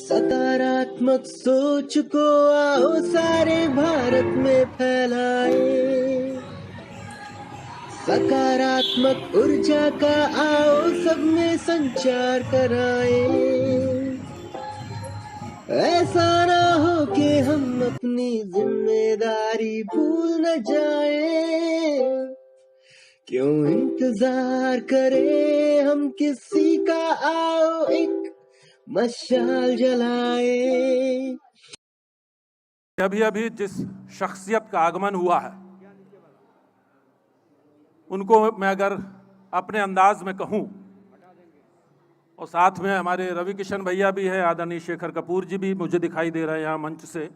सकारात्मक सोच को आओ सारे भारत में फैलाए, सकारात्मक ऊर्जा का आओ सब में संचार कराए। ऐसा ना हो कि हम अपनी जिम्मेदारी भूल न जाए, क्यों इंतजार करें हम किसी का, आओ एक मशाल जलाए। अभी अभी जिस शख्सियत का आगमन हुआ है उनको मैं अगर अपने अंदाज में कहूं, और साथ में हमारे रवि किशन भैया भी हैं, आदरणीय शेखर कपूर जी भी मुझे दिखाई दे रहे हैं यहाँ मंच से।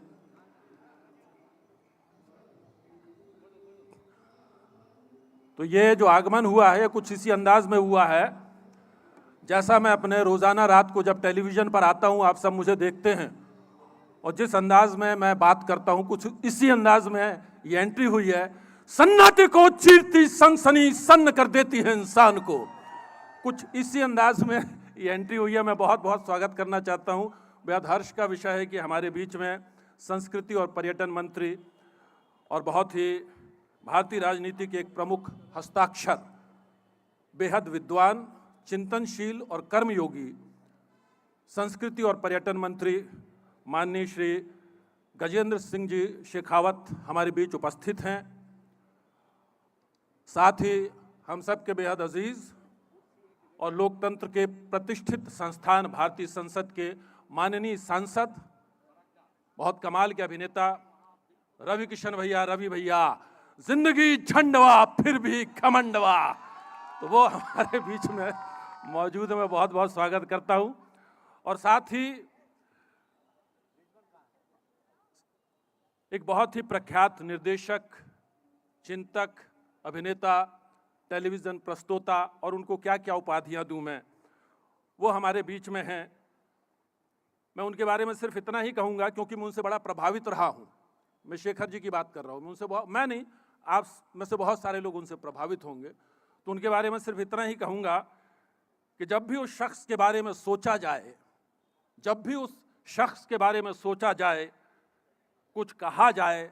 तो ये जो आगमन हुआ है कुछ इसी अंदाज में हुआ है जैसा मैं अपने रोज़ाना रात को जब टेलीविज़न पर आता हूँ, आप सब मुझे देखते हैं और जिस अंदाज में मैं बात करता हूँ कुछ इसी अंदाज में ये एंट्री हुई है। सन्नाटे को चीरती सनसनी सन्न कर देती है इंसान को, कुछ इसी अंदाज में ये एंट्री हुई है। मैं बहुत बहुत स्वागत करना चाहता हूँ। बेहद हर्ष का विषय है कि हमारे बीच में संस्कृति और पर्यटन मंत्री और बहुत ही भारतीय राजनीति के एक प्रमुख हस्ताक्षर, बेहद विद्वान, चिंतनशील और कर्मयोगी संस्कृति और पर्यटन मंत्री माननीय श्री गजेंद्र सिंह जी शेखावत हमारे बीच उपस्थित हैं। साथ ही हम सब के बेहद अजीज और लोकतंत्र के प्रतिष्ठित संस्थान भारतीय संसद के माननीय सांसद, बहुत कमाल के अभिनेता रवि किशन भैया, रवि भैया, जिंदगी झंडवा फिर भी खमंडवा, तो वो हमारे बीच में मौजूद है। मैं बहुत बहुत स्वागत करता हूं। और साथ ही एक बहुत ही प्रख्यात निर्देशक, चिंतक, अभिनेता, टेलीविज़न प्रस्तोता, और उनको क्या क्या उपाधियां दूं मैं, वो हमारे बीच में हैं। मैं उनके बारे में सिर्फ इतना ही कहूँगा क्योंकि मैं उनसे बड़ा प्रभावित रहा हूँ। मैं शेखर जी की बात कर रहा हूँ, मैं उनसे मैं नहीं, आप में से बहुत सारे लोग उनसे प्रभावित होंगे, तो उनके बारे में सिर्फ इतना ही कहूँगा कि जब भी उस शख्स के बारे में सोचा जाए, जब भी उस शख्स के बारे में सोचा जाए, कुछ कहा जाए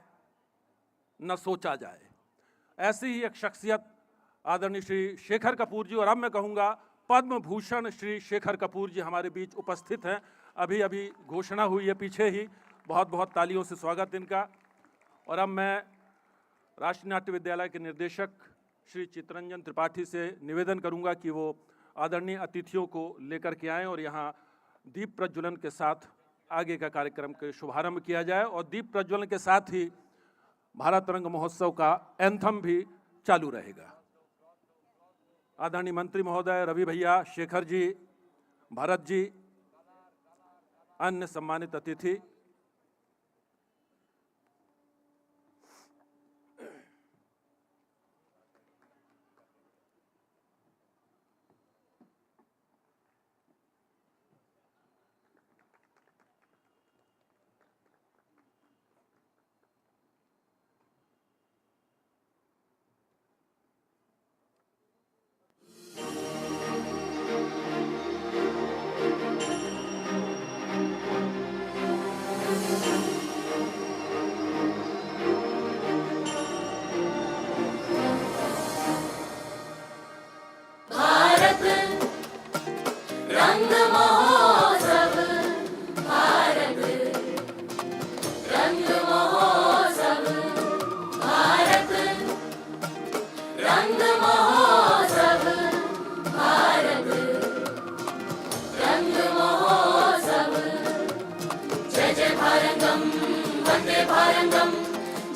न सोचा जाए, ऐसी ही एक शख्सियत आदरणीय श्री शेखर कपूर जी, और अब मैं कहूँगा पद्म भूषण श्री शेखर कपूर जी हमारे बीच उपस्थित हैं। अभी अभी घोषणा हुई है पीछे ही, बहुत बहुत तालियों से स्वागत इनका। और अब मैं राष्ट्रीय नाट्य विद्यालय के निर्देशक श्री चित्तरंजन त्रिपाठी से निवेदन करूंगा कि वो आदरणीय अतिथियों को लेकर के आएँ और यहाँ दीप प्रज्वलन के साथ आगे का कार्यक्रम के शुभारंभ किया जाए। और दीप प्रज्वलन के साथ ही भारत रंग महोत्सव का एंथम भी चालू रहेगा। आदरणीय मंत्री महोदय, रवि भैया, शेखर जी, भरत जी, अन्य सम्मानित अतिथि,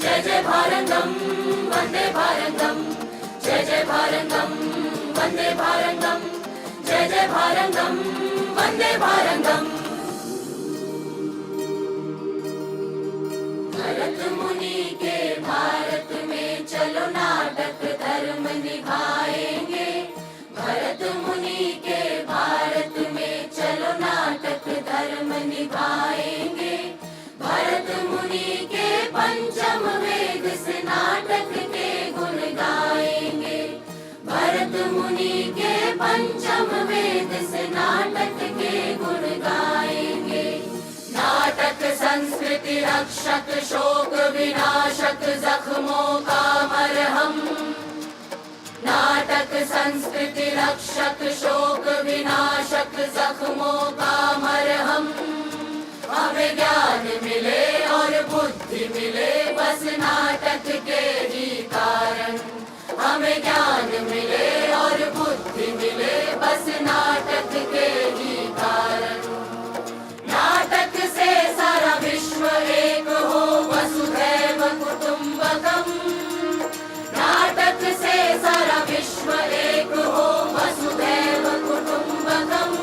जय जय भारंगम वंदे भारंगम, जय जय भारंगम वंदे भारंगम, जय जय भारंगम वंदे भारंगम। भरत मुनि के भारत में चलो नाटक धर्म निभाएंगे, भरत मुनि के भारत में चलो नाटक धर्म निभाएंगे। भरत मुनि के पंचम वेद से नाटक के गुण गाएंगे, भरत मुनि के पंचम वेद से नाटक के गुण गाएंगे। संस्कृति रक्षक शोक विनाशक जख्मों का मरहम। नाटक संस्कृति रक्षक शोक विनाशक जख्मों का मरहम। हमें ज्ञान मिले और बुद्धि मिले बस नाटक के ही कारण। हमें ज्ञान मिले और बुद्धि मिले बस नाटक के ही कारण। नाटक से सारा विश्व एक हो वसुधैव कुटुंबकम। नाटक से सारा विश्व एक हो वसुधैव कुटुंबकम।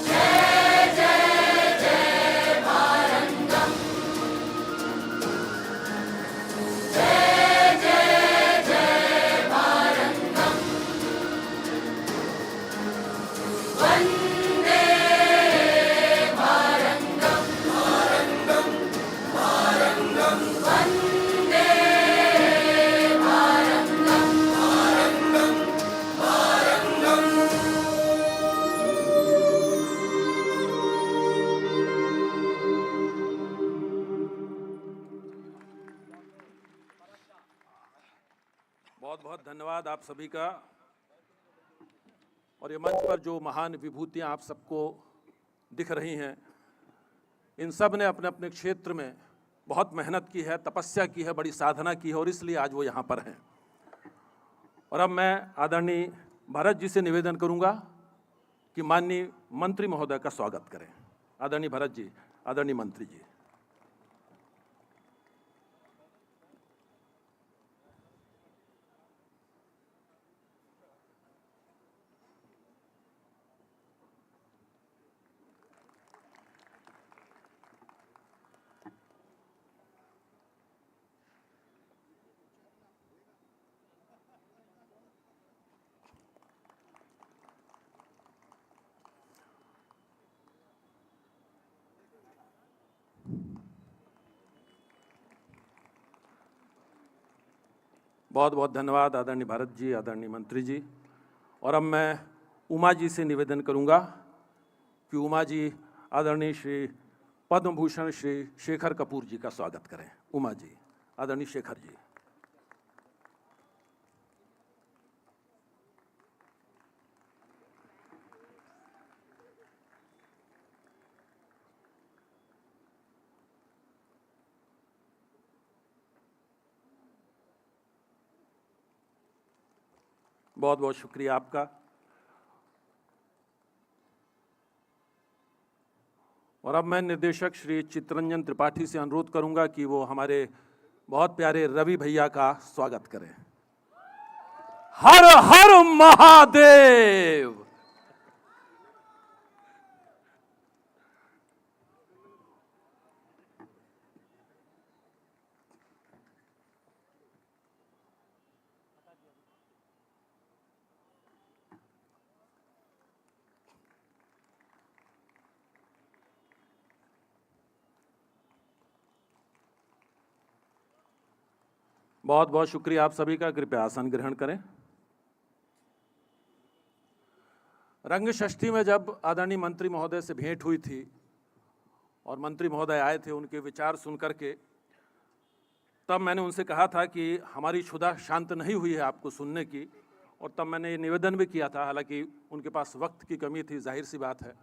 जय जय जय भारंगम। जय जय जय भारंगम। वंदे भारंगम। भारंगम भारंगम। वंदे भारंगम। भारंगम भारंगम। बहुत बहुत धन्यवाद आप सभी का। और ये मंच पर जो महान विभूतियां आप सबको दिख रही हैं, इन सब ने अपने अपने क्षेत्र में बहुत मेहनत की है, तपस्या की है, बड़ी साधना की है और इसलिए आज वो यहाँ पर हैं। और अब मैं आदरणीय भरत जी से निवेदन करूँगा कि माननीय मंत्री महोदय का स्वागत करें। आदरणीय भरत जी, आदरणीय मंत्री जी। बहुत बहुत धन्यवाद आदरणीय भारत जी, आदरणीय मंत्री जी। और अब मैं उमा जी से निवेदन करूंगा कि उमा जी आदरणीय श्री पद्म भूषण श्री शेखर कपूर जी का स्वागत करें। उमा जी, आदरणीय शेखर जी। बहुत बहुत शुक्रिया आपका। और अब मैं निर्देशक श्री चित्तरंजन त्रिपाठी से अनुरोध करूंगा कि वो हमारे बहुत प्यारे रवि भैया का स्वागत करें। हर हर महादेव। बहुत बहुत शुक्रिया आप सभी का। कृपया आसन ग्रहण करें। रंग षष्ठी में जब आदरणीय मंत्री महोदय से भेंट हुई थी और मंत्री महोदय आए थे उनके विचार सुन करके, तब मैंने उनसे कहा था कि हमारी क्षुधा शांत नहीं हुई है आपको सुनने की। और तब मैंने ये निवेदन भी किया था, हालांकि उनके पास वक्त की कमी थी, जाहिर सी बात है,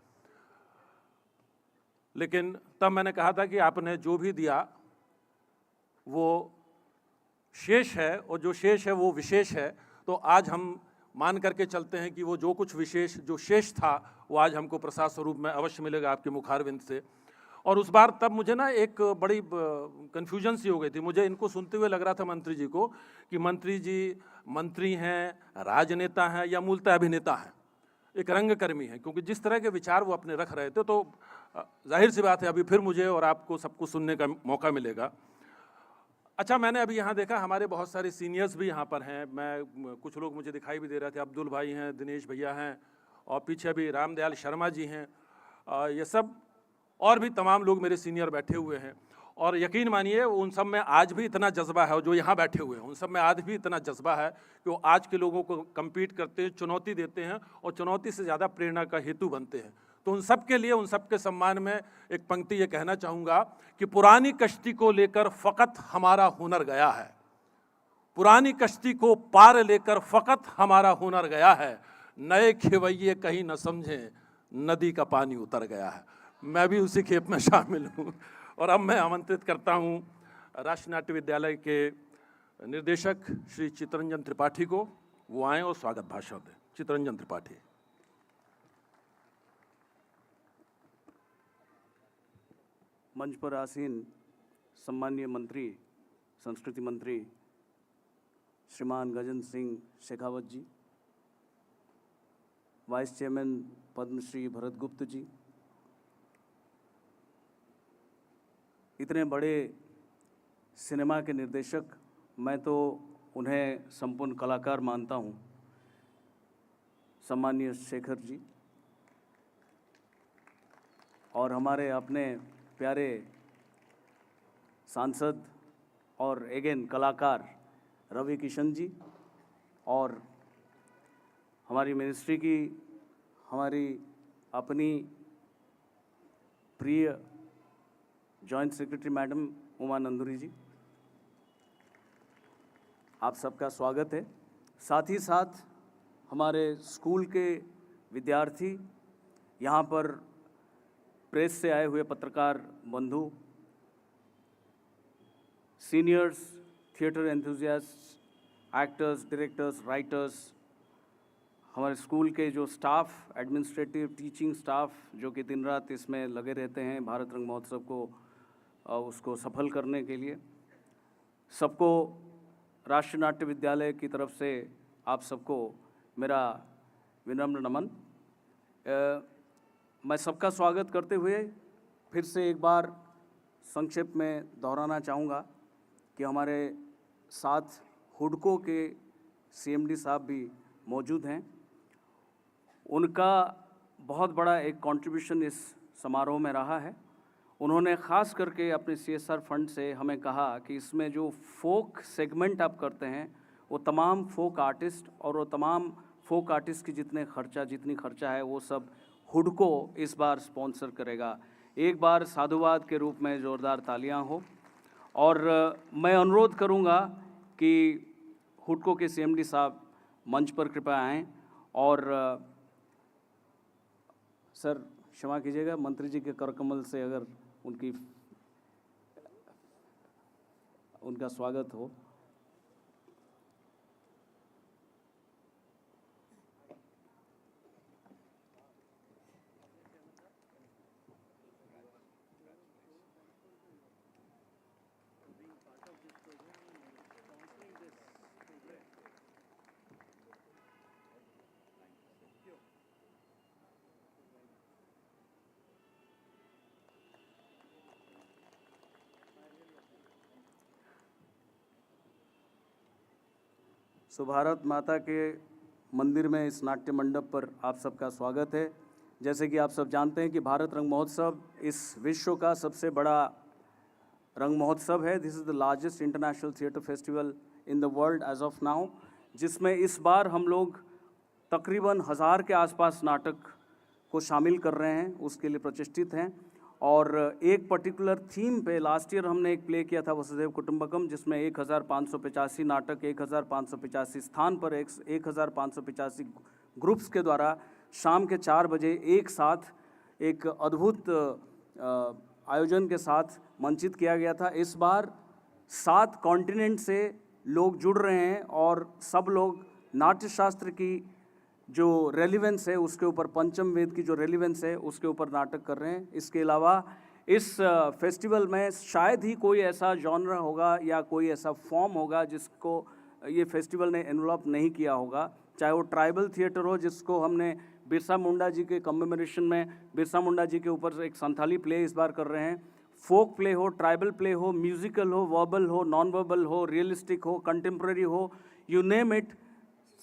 लेकिन तब मैंने कहा था कि आपने जो भी दिया वो शेष है और जो शेष है वो विशेष है। तो आज हम मान करके चलते हैं कि वो जो कुछ विशेष जो शेष था वो आज हमको प्रसाद स्वरूप में अवश्य मिलेगा आपके मुखारविंद से। और उस बार तब मुझे ना एक बड़ी कन्फ्यूजन सी हो गई थी। मुझे इनको सुनते हुए लग रहा था मंत्री जी को कि मंत्री जी मंत्री हैं, राजनेता हैं या मूलतः अभिनेता हैं, एक रंगकर्मी हैं, क्योंकि जिस तरह के विचार वो अपने रख रहे थे। तो जाहिर सी बात है अभी फिर मुझे और आपको सबको सुनने का मौका मिलेगा। अच्छा, मैंने अभी यहाँ देखा हमारे बहुत सारे सीनियर्स भी यहाँ पर हैं। कुछ लोग मुझे दिखाई भी दे रहे थे, अब्दुल भाई हैं, दिनेश भैया हैं और पीछे भी रामदयाल शर्मा जी हैं। ये सब और भी तमाम लोग मेरे सीनियर बैठे हुए हैं। और यकीन मानिए उन सब में आज भी इतना जज्बा है, और जो यहाँ बैठे हुए हैं उन सब में आज भी इतना जज्बा है कि वो आज के लोगों को कम्पीट करते हैं, चुनौती देते हैं और चुनौती से ज़्यादा प्रेरणा का हेतु बनते हैं। तो उन सब के लिए, उन सब के सम्मान में एक पंक्ति ये कहना चाहूँगा कि पुरानी कश्ती को लेकर फ़कत हमारा हुनर गया है, पुरानी कश्ती को पार लेकर फ़कत हमारा हुनर गया है, नए खेवैये कहीं न समझें नदी का पानी उतर गया है। मैं भी उसी खेप में शामिल हूँ। और अब मैं आमंत्रित करता हूँ राष्ट्रीय नाट्य विद्यालय के निर्देशक श्री चितरंजन त्रिपाठी को, वो आएँ और स्वागत भाषण दें। चितरंजन त्रिपाठी। मंच पर आसीन सम्माननीय मंत्री, संस्कृति मंत्री श्रीमान गजेंद्र सिंह शेखावत जी, वाइस चेयरमैन पद्मश्री भरत गुप्त जी, इतने बड़े सिनेमा के निर्देशक, मैं तो उन्हें संपूर्ण कलाकार मानता हूँ, सम्माननीय शेखर जी, और हमारे अपने प्यारे सांसद और एगेन कलाकार रवि किशन जी, और हमारी मिनिस्ट्री की हमारी अपनी प्रिय joint secretary madam Uma Nanduri ji, आप सबका स्वागत है। साथ ही साथ हमारे स्कूल के विद्यार्थी, यहाँ पर प्रेस से आए हुए पत्रकार बंधु, seniors, theatre enthusiast, actors, directors, writers, हमारे स्कूल के जो स्टाफ, एडमिनिस्ट्रेटिव, टीचिंग स्टाफ जो कि दिन रात इसमें लगे रहते हैं भारत रंग महोत्सव को उसको सफल करने के लिए, सबको राष्ट्रीय नाट्य विद्यालय की तरफ से आप सबको मेरा विनम्र नमन। मैं सबका स्वागत करते हुए फिर से एक बार संक्षेप में दोहराना चाहूँगा कि हमारे साथ हुडको के सीएमडी साहब भी मौजूद हैं। उनका बहुत बड़ा एक कंट्रीब्यूशन इस समारोह में रहा है। उन्होंने ख़ास करके अपने CSR फंड से हमें कहा कि इसमें जो फोक सेगमेंट आप करते हैं, वो तमाम फोक आर्टिस्ट और वो तमाम फोक आर्टिस्ट की जितनी खर्चा है वो सब हुडको इस बार स्पॉन्सर करेगा। एक बार साधुवाद के रूप में ज़ोरदार तालियां हो। और मैं अनुरोध करूंगा कि हुडको के CMD साहब मंच पर कृपया आएँ। और सर क्षमा कीजिएगा, मंत्री जी के करकमल से अगर उनका स्वागत हो। सो भारत माता के मंदिर में इस नाट्य मंडप पर आप सबका स्वागत है। जैसे कि आप सब जानते हैं कि भारत रंग महोत्सव इस विश्व का सबसे बड़ा रंग महोत्सव है। This is the largest international theatre festival in the world as of now, जिसमें इस बार हम लोग तकरीबन 1000 के आसपास नाटक को शामिल कर रहे हैं, उसके लिए प्रतिष्ठित हैं। और एक पर्टिकुलर थीम पे लास्ट ईयर हमने एक प्ले किया था वसुधैव कुटुंबकम, जिसमें 1585 नाटक 1585 स्थान पर 1585 ग्रुप्स के द्वारा शाम के 4 बजे एक साथ एक अद्भुत आयोजन के साथ मंचित किया गया था। इस बार 7 कॉन्टिनेंट से लोग जुड़ रहे हैं और सब लोग नाट्यशास्त्र की जो रेलिवेंस है उसके ऊपर, पंचम वेद की जो रेलिवेंस है उसके ऊपर नाटक कर रहे हैं। इसके अलावा इस फेस्टिवल में शायद ही कोई ऐसा जॉनर होगा या कोई ऐसा फॉर्म होगा जिसको ये फेस्टिवल ने एनवलप नहीं किया होगा, चाहे वो ट्राइबल थिएटर हो जिसको हमने बिरसा मुंडा जी के कमेमोरेशन में बिरसा मुंडा जी के ऊपर एक संथाली प्ले इस बार कर रहे हैं, फोक प्ले हो, ट्राइबल प्ले हो, म्यूजिकल हो, वर्बल हो, नॉन वर्बल हो, रियलिस्टिक हो, कंटेम्प्रेरी हो, you name it.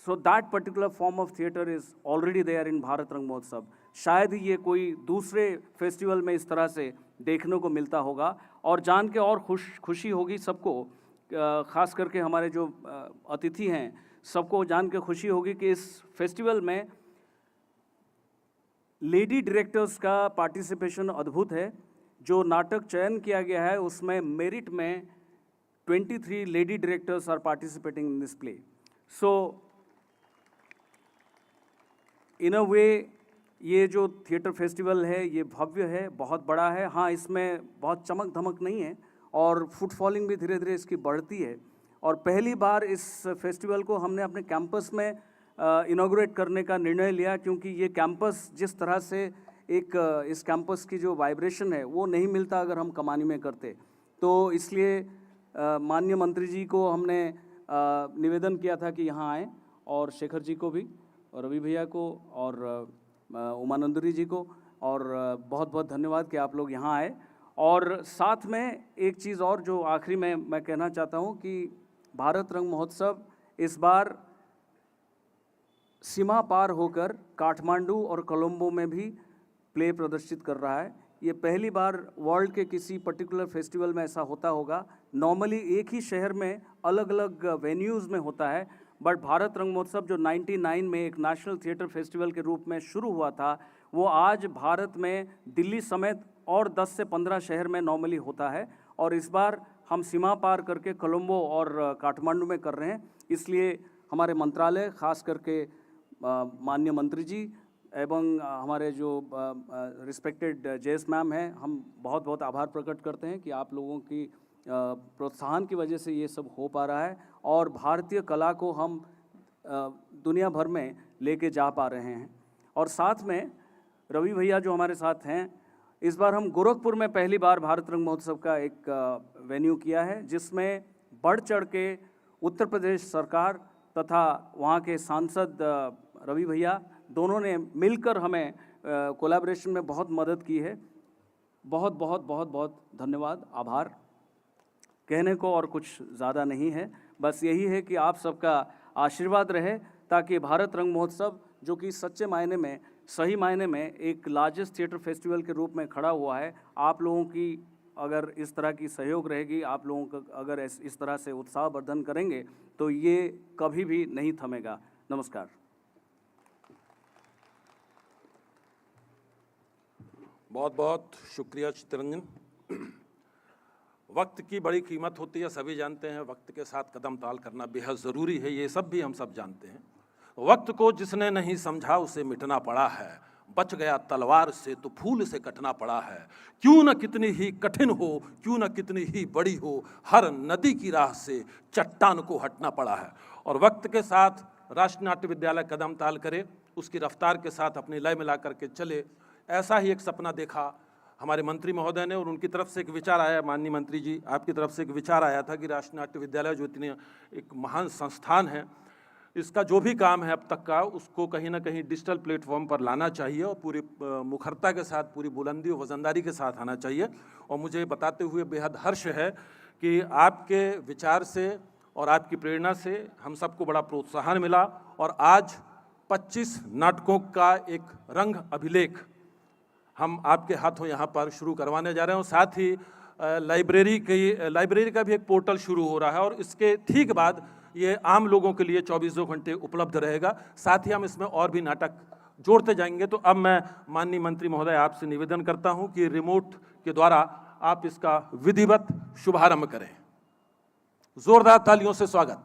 So that particular form of theatre is already there in Bharat रंग महोत्सव। शायद ही ये कोई दूसरे फेस्टिवल में इस तरह से देखने को मिलता होगा। और जान के और खुशी होगी सबको, ख़ास करके हमारे जो अतिथि हैं सबको जान के खुशी होगी कि इस फेस्टिवल में लेडी डायरेक्टर्स का पार्टिसिपेशन अद्भुत है। जो नाटक चयन किया गया है उसमें मेरिट में 23 lady directors are participating in this play. So in a way ये जो थिएटर फेस्टिवल है ये भव्य है, बहुत बड़ा है। हाँ, इसमें बहुत चमक धमक नहीं है और फुटफॉलिंग भी धीरे धीरे इसकी बढ़ती है। और पहली बार इस फेस्टिवल को हमने अपने कैंपस में इनॉग्रेट करने का निर्णय लिया, क्योंकि ये कैंपस जिस तरह से एक इस कैंपस की जो वाइब्रेशन है वो नहीं मिलता अगर हम कमानी में करते। तो इसलिए माननीय मंत्री जी को हमने निवेदन किया था कि यहाँ आएँ, और शेखर जी को भी, और रवि भैया को, और उमानंदरी जी को, और बहुत बहुत धन्यवाद कि आप लोग यहाँ आए। और साथ में एक चीज़ और जो आखिरी में मैं कहना चाहता हूँ कि भारत रंग महोत्सव इस बार सीमा पार होकर काठमांडू और कोलंबो में भी प्ले प्रदर्शित कर रहा है। ये पहली बार वर्ल्ड के किसी पर्टिकुलर फेस्टिवल में ऐसा होता होगा। नॉर्मली एक ही शहर में अलग अलग वेन्यूज़ में होता है, बट भारत रंग महोत्सव जो 99 में एक नेशनल थिएटर फेस्टिवल के रूप में शुरू हुआ था, वो आज भारत में दिल्ली समेत और 10 से 15 शहर में नॉर्मली होता है। और इस बार हम सीमा पार करके कोलंबो और काठमांडू में कर रहे हैं। इसलिए हमारे मंत्रालय, खास करके माननीय मंत्री जी एवं हमारे जो रिस्पेक्टेड जेएस मैम हैं, हम बहुत बहुत आभार प्रकट करते हैं कि आप लोगों की प्रोत्साहन की वजह से ये सब हो पा रहा है और भारतीय कला को हम दुनिया भर में लेके जा पा रहे हैं। और साथ में रवि भैया जो हमारे साथ हैं, इस बार हम गोरखपुर में पहली बार भारत रंग महोत्सव का एक वेन्यू किया है, जिसमें बढ़ चढ़ के उत्तर प्रदेश सरकार तथा वहाँ के सांसद रवि भैया दोनों ने मिलकर हमें कोलैबोरेशन में बहुत मदद की है। बहुत बहुत बहुत बहुत धन्यवाद, आभार। कहने को और कुछ ज़्यादा नहीं है, बस यही है कि आप सबका आशीर्वाद रहे, ताकि भारत रंग महोत्सव जो कि सच्चे मायने में, सही मायने में एक लार्जेस्ट थिएटर फेस्टिवल के रूप में खड़ा हुआ है, आप लोगों की अगर इस तरह की सहयोग रहेगी, आप लोगों का अगर इस तरह से उत्साहवर्धन करेंगे, तो ये कभी भी नहीं थमेगा। नमस्कार। बहुत बहुत शुक्रिया चित्तरंजन। वक्त की बड़ी कीमत होती है, सभी जानते हैं। वक्त के साथ कदम ताल करना बेहद ज़रूरी है, ये सब भी हम सब जानते हैं। वक्त को जिसने नहीं समझा उसे मिटना पड़ा है, बच गया तलवार से तो फूल से कटना पड़ा है। क्यों न कितनी ही कठिन हो, क्यों न कितनी ही बड़ी हो, हर नदी की राह से चट्टान को हटना पड़ा है। और वक्त के साथ राष्ट्रीय नाट्य विद्यालय कदम ताल करे, उसकी रफ्तार के साथ अपनी लय मिला करके चले, ऐसा ही एक सपना देखा हमारे मंत्री महोदय ने। और उनकी तरफ से एक विचार आया, माननीय मंत्री जी आपकी तरफ से एक विचार आया था कि राष्ट्रीय नाट्य विद्यालय जो इतनी एक महान संस्थान है, इसका जो भी काम है अब तक का, उसको कहीं ना कहीं डिजिटल प्लेटफॉर्म पर लाना चाहिए और पूरी मुखरता के साथ, पूरी बुलंदी और वजनदारी के साथ आना चाहिए। और मुझे बताते हुए बेहद हर्ष है कि आपके विचार से और आपकी प्रेरणा से हम सबको बड़ा प्रोत्साहन मिला और आज 25 नाटकों का एक रंग अभिलेख हम आपके हाथों यहाँ पर शुरू करवाने जा रहे हैं। और साथ ही लाइब्रेरी का भी एक पोर्टल शुरू हो रहा है और इसके ठीक बाद ये आम लोगों के लिए 24 घंटे उपलब्ध रहेगा। साथ ही हम इसमें और भी नाटक जोड़ते जाएंगे। तो अब मैं माननीय मंत्री महोदय आपसे निवेदन करता हूं कि रिमोट के द्वारा आप इसका विधिवत शुभारंभ करें। जोरदार तालियों से स्वागत।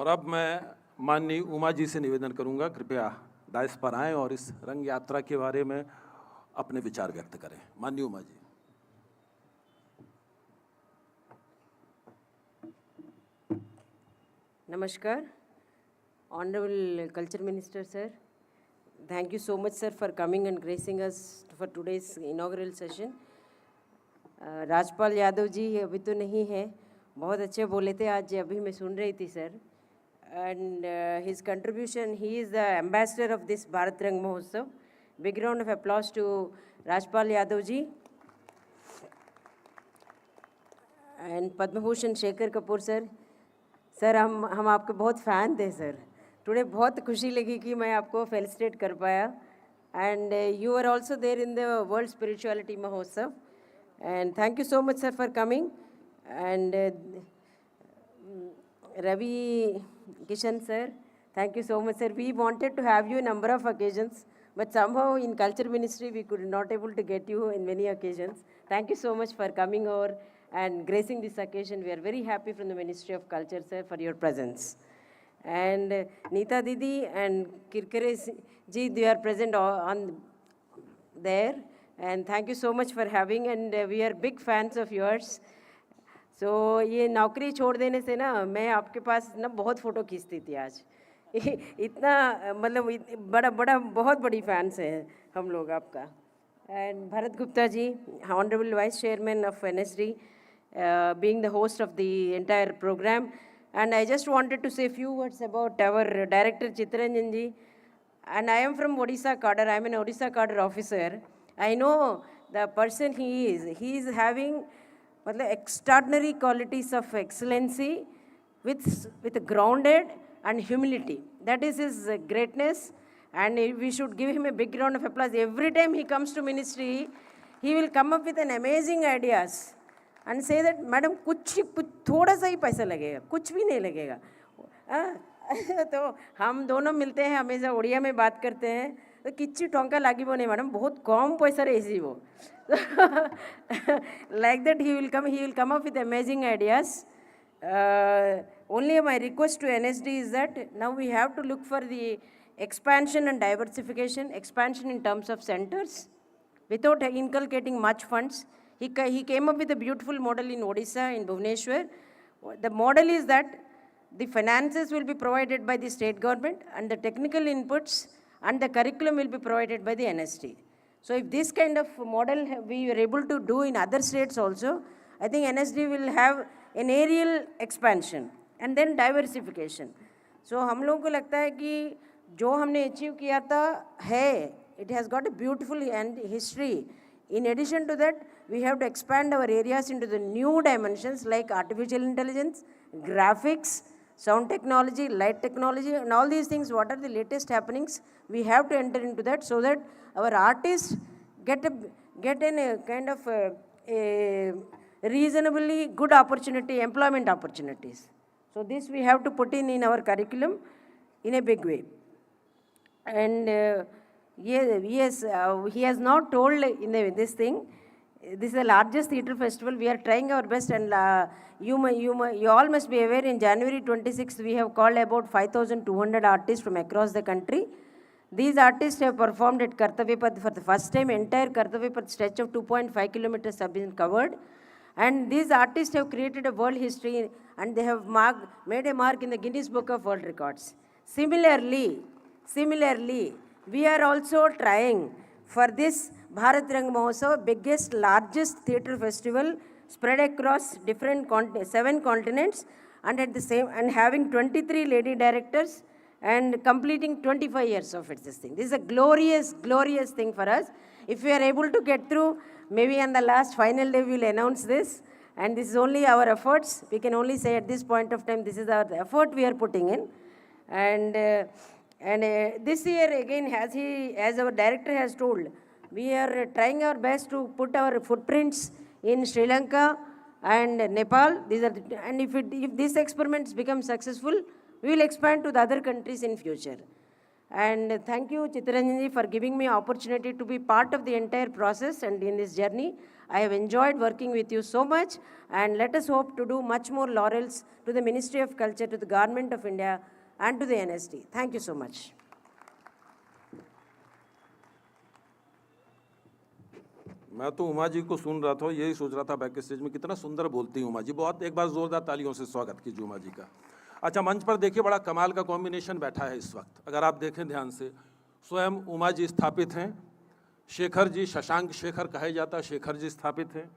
और अब मैं माननीय उमा जी से निवेदन करूंगा, कृपया डायस पर आएं और इस रंग यात्रा के बारे में अपने विचार व्यक्त करें। माननीय Uma ji. Namaskar, Honorable Culture Minister sir. Thank you so much sir for coming and gracing us for today's inaugural session. Rajpal Yadav ji अभी तो नहीं है, बहुत अच्छे बोले थे आज, अभी मैं सुन रही थी sir. And his contribution, he is the ambassador of this Bharat Rang Mahotsav. Big round of applause to Rajpal Yadav ji. And Padma Bhushan Shekhar Kapoor sir. Sir हम आपके बहुत फ़ैन थे सर. टुडे बहुत खुशी लगी कि मैं आपको फेलिसिटेट कर पाया. And you are also there in the world spirituality महोत्सव. And thank you so much sir for coming. And Ravi Kishan sir, thank you so much sir. We wanted to have you a number of occasions, but somehow in Culture Ministry we could not able to get you in many occasions. Thank you so much for coming over and gracing this occasion. We are very happy from the Ministry of Culture sir for your presence. And Neeta Didi and Kirkare ji, they are present on there. And thank you so much for having, and we are big fans of yours. So ये नौकरी छोड़ देने से ना मैं आपके पास ना बहुत फ़ोटो खींचती थी आज. इतना मतलब बड़ा बहुत बड़ी फैंस हैं हम लोग आपका. And Bharat Gupta ji, honourable vice chairman of NSD, being the host of the entire program. And I just wanted to say a few words about our director Chittaranjan ji. And I am from Odisha cadre. I am an Odisha cadre officer. I know the person he is having extraordinary qualities of excellency with grounded and humility. That is his greatness, and we should give him a big round of applause. Every time he comes to ministry, he will come up with an amazing ideas and say that madam कुछ थोड़ा सा ही पैसा लगेगा, कुछ भी नहीं लगेगा. तो हम दोनों मिलते हैं, हमेशा उड़िया में बात करते हैं, तो किच्ची टोंका लागी वो नहीं मैडम, बहुत कम पैसा रही वो. Like that he will come up with amazing ideas. Only my request to NSD is that now we have to look for the expansion and diversification, expansion in terms of centers without inculcating much funds. He came up with a beautiful model in Odisha, in Bhubaneswar. The model is that the finances will be provided by the state government, and the technical inputs and the curriculum will be provided by the NSD. So if this kind of model we are able to do in other states also, I think NSD will have an aerial expansion and then diversification. So हम लोगों को लगता है कि जो हमने achieve किया था है, it has got a beautiful and history. In addition to that, we have to expand our areas into the new dimensions like artificial intelligence, graphics, sound technology, light technology, and all these things. What are the latest happenings? We have to enter into that so that our artists get in a kind of a reasonably good opportunity, employment opportunities. So this we have to put in our curriculum in a big way. And yes, he has not told in this thing. This is the largest theatre festival. We are trying our best, and you all must be aware. In January 26th, we have called about 5,200 artists from across the country. These artists have performed at Kartavya for the first time. Entire Kartavya stretch of 2.5 kilometers have been covered. And these artists have created a world history, and they have made a mark in the Guinness Book of World Records. Similarly, we are also trying for this Bharat Rang Mahotsav, biggest, largest theatre festival spread across different 7 continents, and at the same, and having 23 lady directors and completing 25 years of this thing. This is a glorious, glorious thing for us. If we are able to get through, maybe on the last final day we will announce this, and this is only our efforts. We can only say at this point of time, this is our effort we are putting in. And this year again, as our director has told, we are trying our best to put our footprints in Sri Lanka and Nepal. And if these experiments become successful, we will expand to the other countries in future. And thank you, Chittaranjan ji, for giving me opportunity to be part of the entire process and in this journey. I have enjoyed working with you so much, and let us hope to do much more laurels to the Ministry of Culture, to the Government of India, and to the NSD. Thank you so much. मैं तो उमा जी को सुन रहा था, यही सोच रहा था back stage में कितना सुंदर बोलती हैं उमा जी। बहुत, एक बार जोरदार तालियों से स्वागत कीजिए उमा जी का। अच्छा, मंच पर देखिए बड़ा कमाल का कॉम्बिनेशन बैठा है इस वक्त। अगर आप देखें ध्यान से, स्वयं उमा जी स्थापित हैं, शेखर जी, शशांक शेखर कहा जाता है, शेखर जी स्थापित हैं,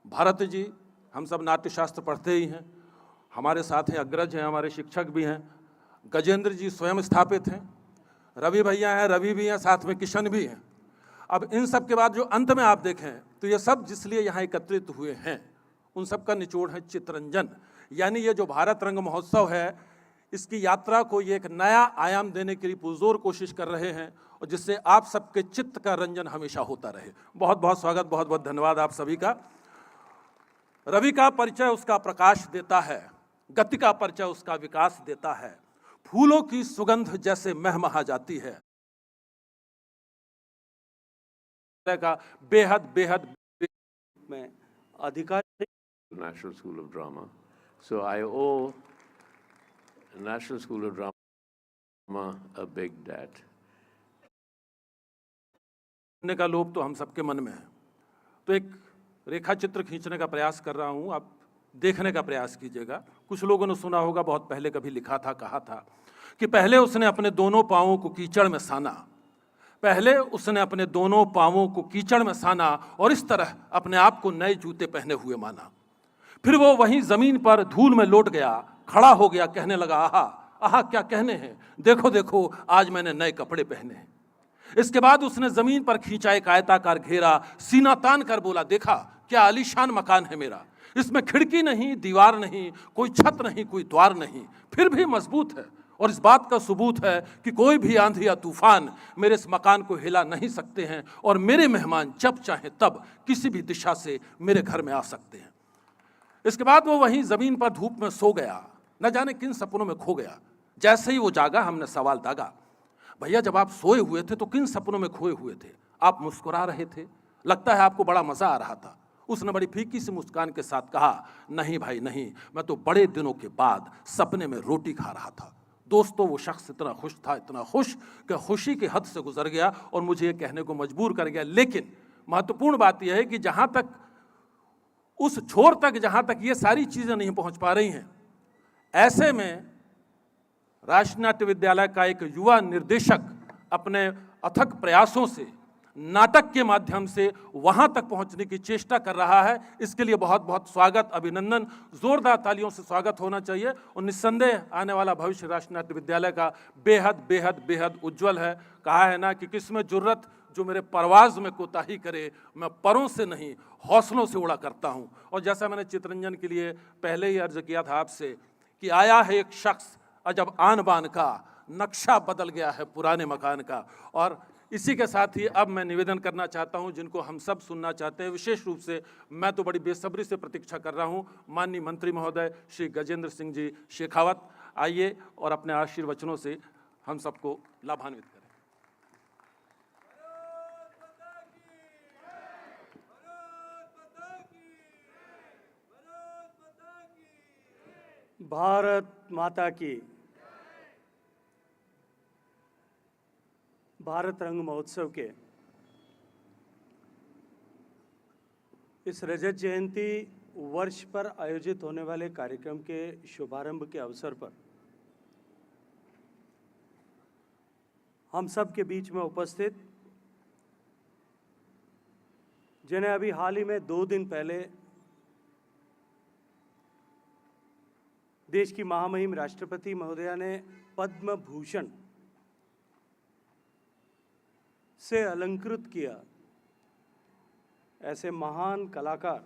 भरत जी, हम सब नाट्यशास्त्र पढ़ते ही हैं, हमारे साथ हैं, अग्रज हैं, हमारे शिक्षक भी हैं, गजेंद्र जी स्वयं स्थापित हैं, रवि भैया हैं, रवि भी हैं, साथ में किशन भी हैं। अब इन सब के बाद जो अंत में आप देखें तो ये सब जिसलिए यहाँ एकत्रित हुए हैं, उन सब का निचोड़ है चित्ररंजन। यानी ये जो भारत रंग महोत्सव है, इसकी यात्रा को ये एक नया आयाम देने के लिए पुरजोर कोशिश कर रहे हैं, और जिससे आप सबके चित्त का रंजन हमेशा होता रहे। बहुत बहुत स्वागत, बहुत बहुत धन्यवाद आप सभी का। रवि का परिचय उसका प्रकाश देता है, गति का परिचय उसका विकास देता है, फूलों की सुगंध जैसे महमहा जाती है, का बेहद बेहद में अधिकारी National School of Drama. So I owe National School of Drama a big debt. का लोभ तो हम सबके मन में है। तो एक रेखा चित्र खींचने का प्रयास कर रहा हूं, आप देखने का प्रयास कीजिएगा। कुछ लोगों ने सुना होगा, बहुत पहले कभी लिखा था, कहा था कि पहले उसने अपने दोनों पांवों को कीचड़ में साना, पहले उसने अपने दोनों पांवों को कीचड़ में साना और इस तरह अपने आप को नए जूते पहने हुए माना। फिर वो वहीं जमीन पर धूल में लौट गया, खड़ा हो गया, कहने लगा, आहा आहा क्या कहने हैं, देखो देखो आज मैंने नए कपड़े पहने हैं। इसके बाद उसने जमीन पर खींचा एक आयताकार घेरा, सीना तान कर बोला, देखा क्या आलीशान मकान है मेरा, इसमें खिड़की नहीं, दीवार नहीं, कोई छत नहीं, कोई द्वार नहीं, फिर भी मजबूत है, और इस बात का सबूत है कि कोई भी आंधी या तूफान मेरे इस मकान को हिला नहीं सकते हैं, और मेरे मेहमान जब चाहे तब किसी भी दिशा से मेरे घर में आ सकते हैं। इसके बाद वो वहीं जमीन पर धूप में सो गया, न जाने किन सपनों में खो गया। जैसे ही वो जागा, हमने सवाल दागा, भैया जब आप सोए हुए थे तो किन सपनों में खोए हुए थे? आप मुस्कुरा रहे थे, लगता है आपको बड़ा मजा आ रहा था। उसने बड़ी फीकी सी मुस्कान के साथ कहा, नहीं भाई नहीं, मैं तो बड़े दिनों के बाद सपने में रोटी खा रहा था। दोस्तों, वो शख्स इतना खुश था, इतना खुश कि खुशी की हद से गुजर गया और मुझे ये कहने को मजबूर कर गया। लेकिन महत्वपूर्ण बात यह है कि जहाँ तक उस छोर तक जहाँ तक ये सारी चीज़ें नहीं पहुँच पा रही हैं, ऐसे में राष्ट्रीय नाट्य विद्यालय का एक युवा निर्देशक अपने अथक प्रयासों से नाटक के माध्यम से वहां तक पहुंचने की चेष्टा कर रहा है। इसके लिए बहुत बहुत स्वागत, अभिनंदन, जोरदार तालियों से स्वागत होना चाहिए। और निस्संदेह आने वाला भविष्य राष्ट्रीय नाट्य विद्यालय का बेहद बेहद बेहद उज्जवल है। कहा है ना कि किसमें जुर्रत जो मेरे परवाज में कोताही करे, मैं परों से नहीं हौसलों से उड़ा करता हूँ। और जैसा मैंने चित्ररंजन के लिए पहले ही अर्ज किया था आपसे कि आया है एक शख्स अजब आन बान का, नक्शा बदल गया है पुराने मकान का। और इसी के साथ ही अब मैं निवेदन करना चाहता हूं, जिनको हम सब सुनना चाहते हैं, विशेष रूप से मैं तो बड़ी बेसब्री से प्रतीक्षा कर रहा हूं, माननीय मंत्री महोदय श्री गजेंद्र सिंह जी शेखावत, आइए और अपने आशीर्वचनों से हम सबको लाभान्वित करें। भारत माता की। भारत रंग महोत्सव के इस रजत जयंती वर्ष पर आयोजित होने वाले कार्यक्रम के शुभारंभ के अवसर पर हम सब के बीच में उपस्थित, जिन्हें अभी हाल ही में 2 दिन पहले देश की महामहिम राष्ट्रपति महोदया ने पद्म भूषण से अलंकृत किया, ऐसे महान कलाकार